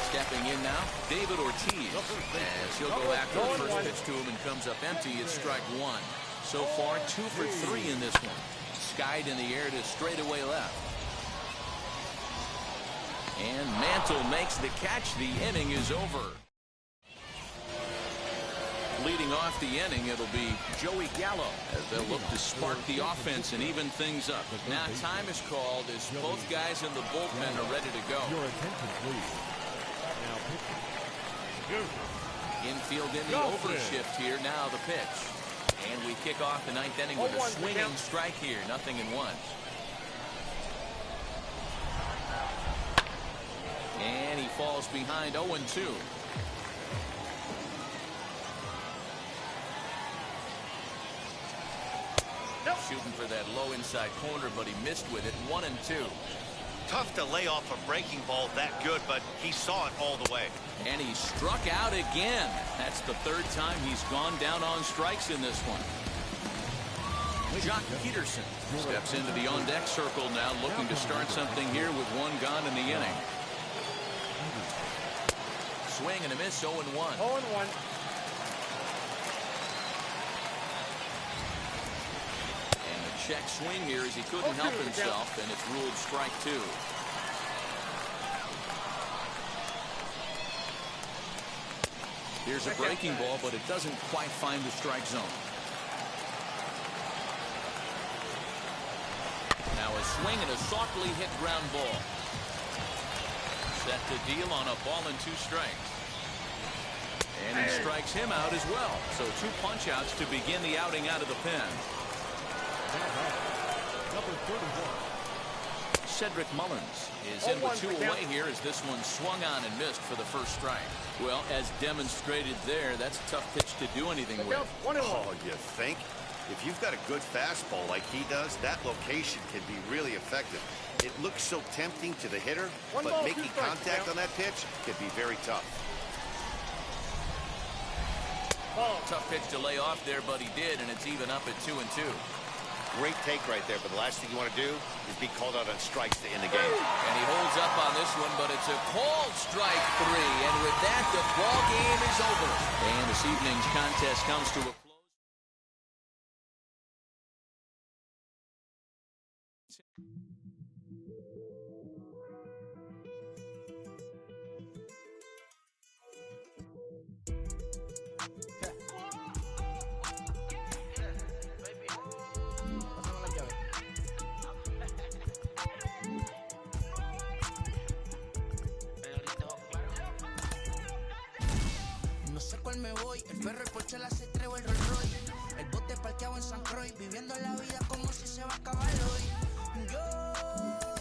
Stepping in now, David Ortiz. As he'll go after the first pitch to him and comes up empty. It's strike 1. So far, 2 for 3 in this one. Skied in the air to straightaway left. And Mantle makes the catch. The inning is over. Leading off the inning, it'll be Joey Gallo as they'll look to spark the offense and even things up. Now time is called as both guys in the bullpen are ready to go. Your attention, please. Now pitching. Infield in the overshift here. Now the pitch. And we kick off the 9th inning with a swinging strike here. 0-1. And he falls behind 0-2. Shooting for that low inside corner, but he missed with it. 1-2. Tough to lay off a breaking ball that good, but he saw it all the way. And he struck out again. That's the 3rd time he's gone down on strikes in this one. Jock Peterson steps into the on-deck circle now, looking to start something here with 1 gone in the inning. Swing and a miss, 0-1. 0-1. Check swing here as he couldn't help himself, and it's ruled strike 2. Here's a breaking ball, but it doesn't quite find the strike zone. Now a swing and a softly hit ground ball. Set to deal on a ball and 2 strikes. And he strikes him out as well. So 2 punch-outs to begin the outing out of the pen. Number 31. Cedric Mullins is in with 2 away here as this one swung on and missed for the first strike. Well, as demonstrated there, that's a tough pitch to do anything with. Oh, you think? If you've got a good fastball like he does, that location can be really effective. It looks so tempting to the hitter, but making contact on that pitch can be very tough. Tough pitch to lay off there, but he did, and it's even up at 2-2. Great take right there, but the last thing you want to do is be called out on strikes to end the game. And he holds up on this one, but it's a called strike 3. And with that, the ball game is over. And this evening's contest comes to a close. Me voy, el perro, el Porsche, la C3 o el Rolls Royce. El bote parqueado en San Croix, viviendo la vida como si se va a acabar hoy. Yo,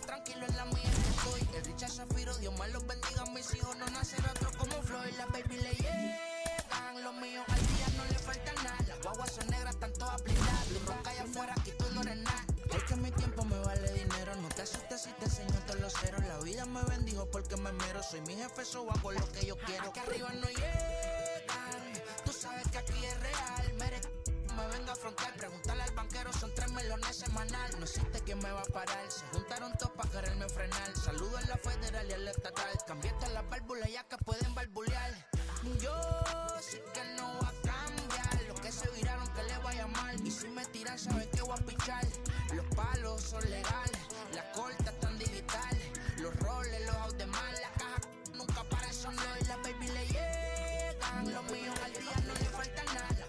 tranquilo en la mía que estoy. El Richard Zafiro, Dios más los bendiga, mis hijos no nacerán otro como Floyd. Las baby le llegan, los míos al día no le falta nada. Las guaguas son negras, están todas blindadas. Tu ronca allá afuera, aquí tú no eres nada. Porque mi tiempo me vale dinero, no te asustes si te enseño todos los ceros. La vida me bendijo porque me mero, soy mi jefe, so hago lo que yo quiero. Aquí arriba no llegan, tú sabes que aquí es real. Me venga a frontear, pregúntale al banquero, son 3 melones semanal. No existe quien me va a parar.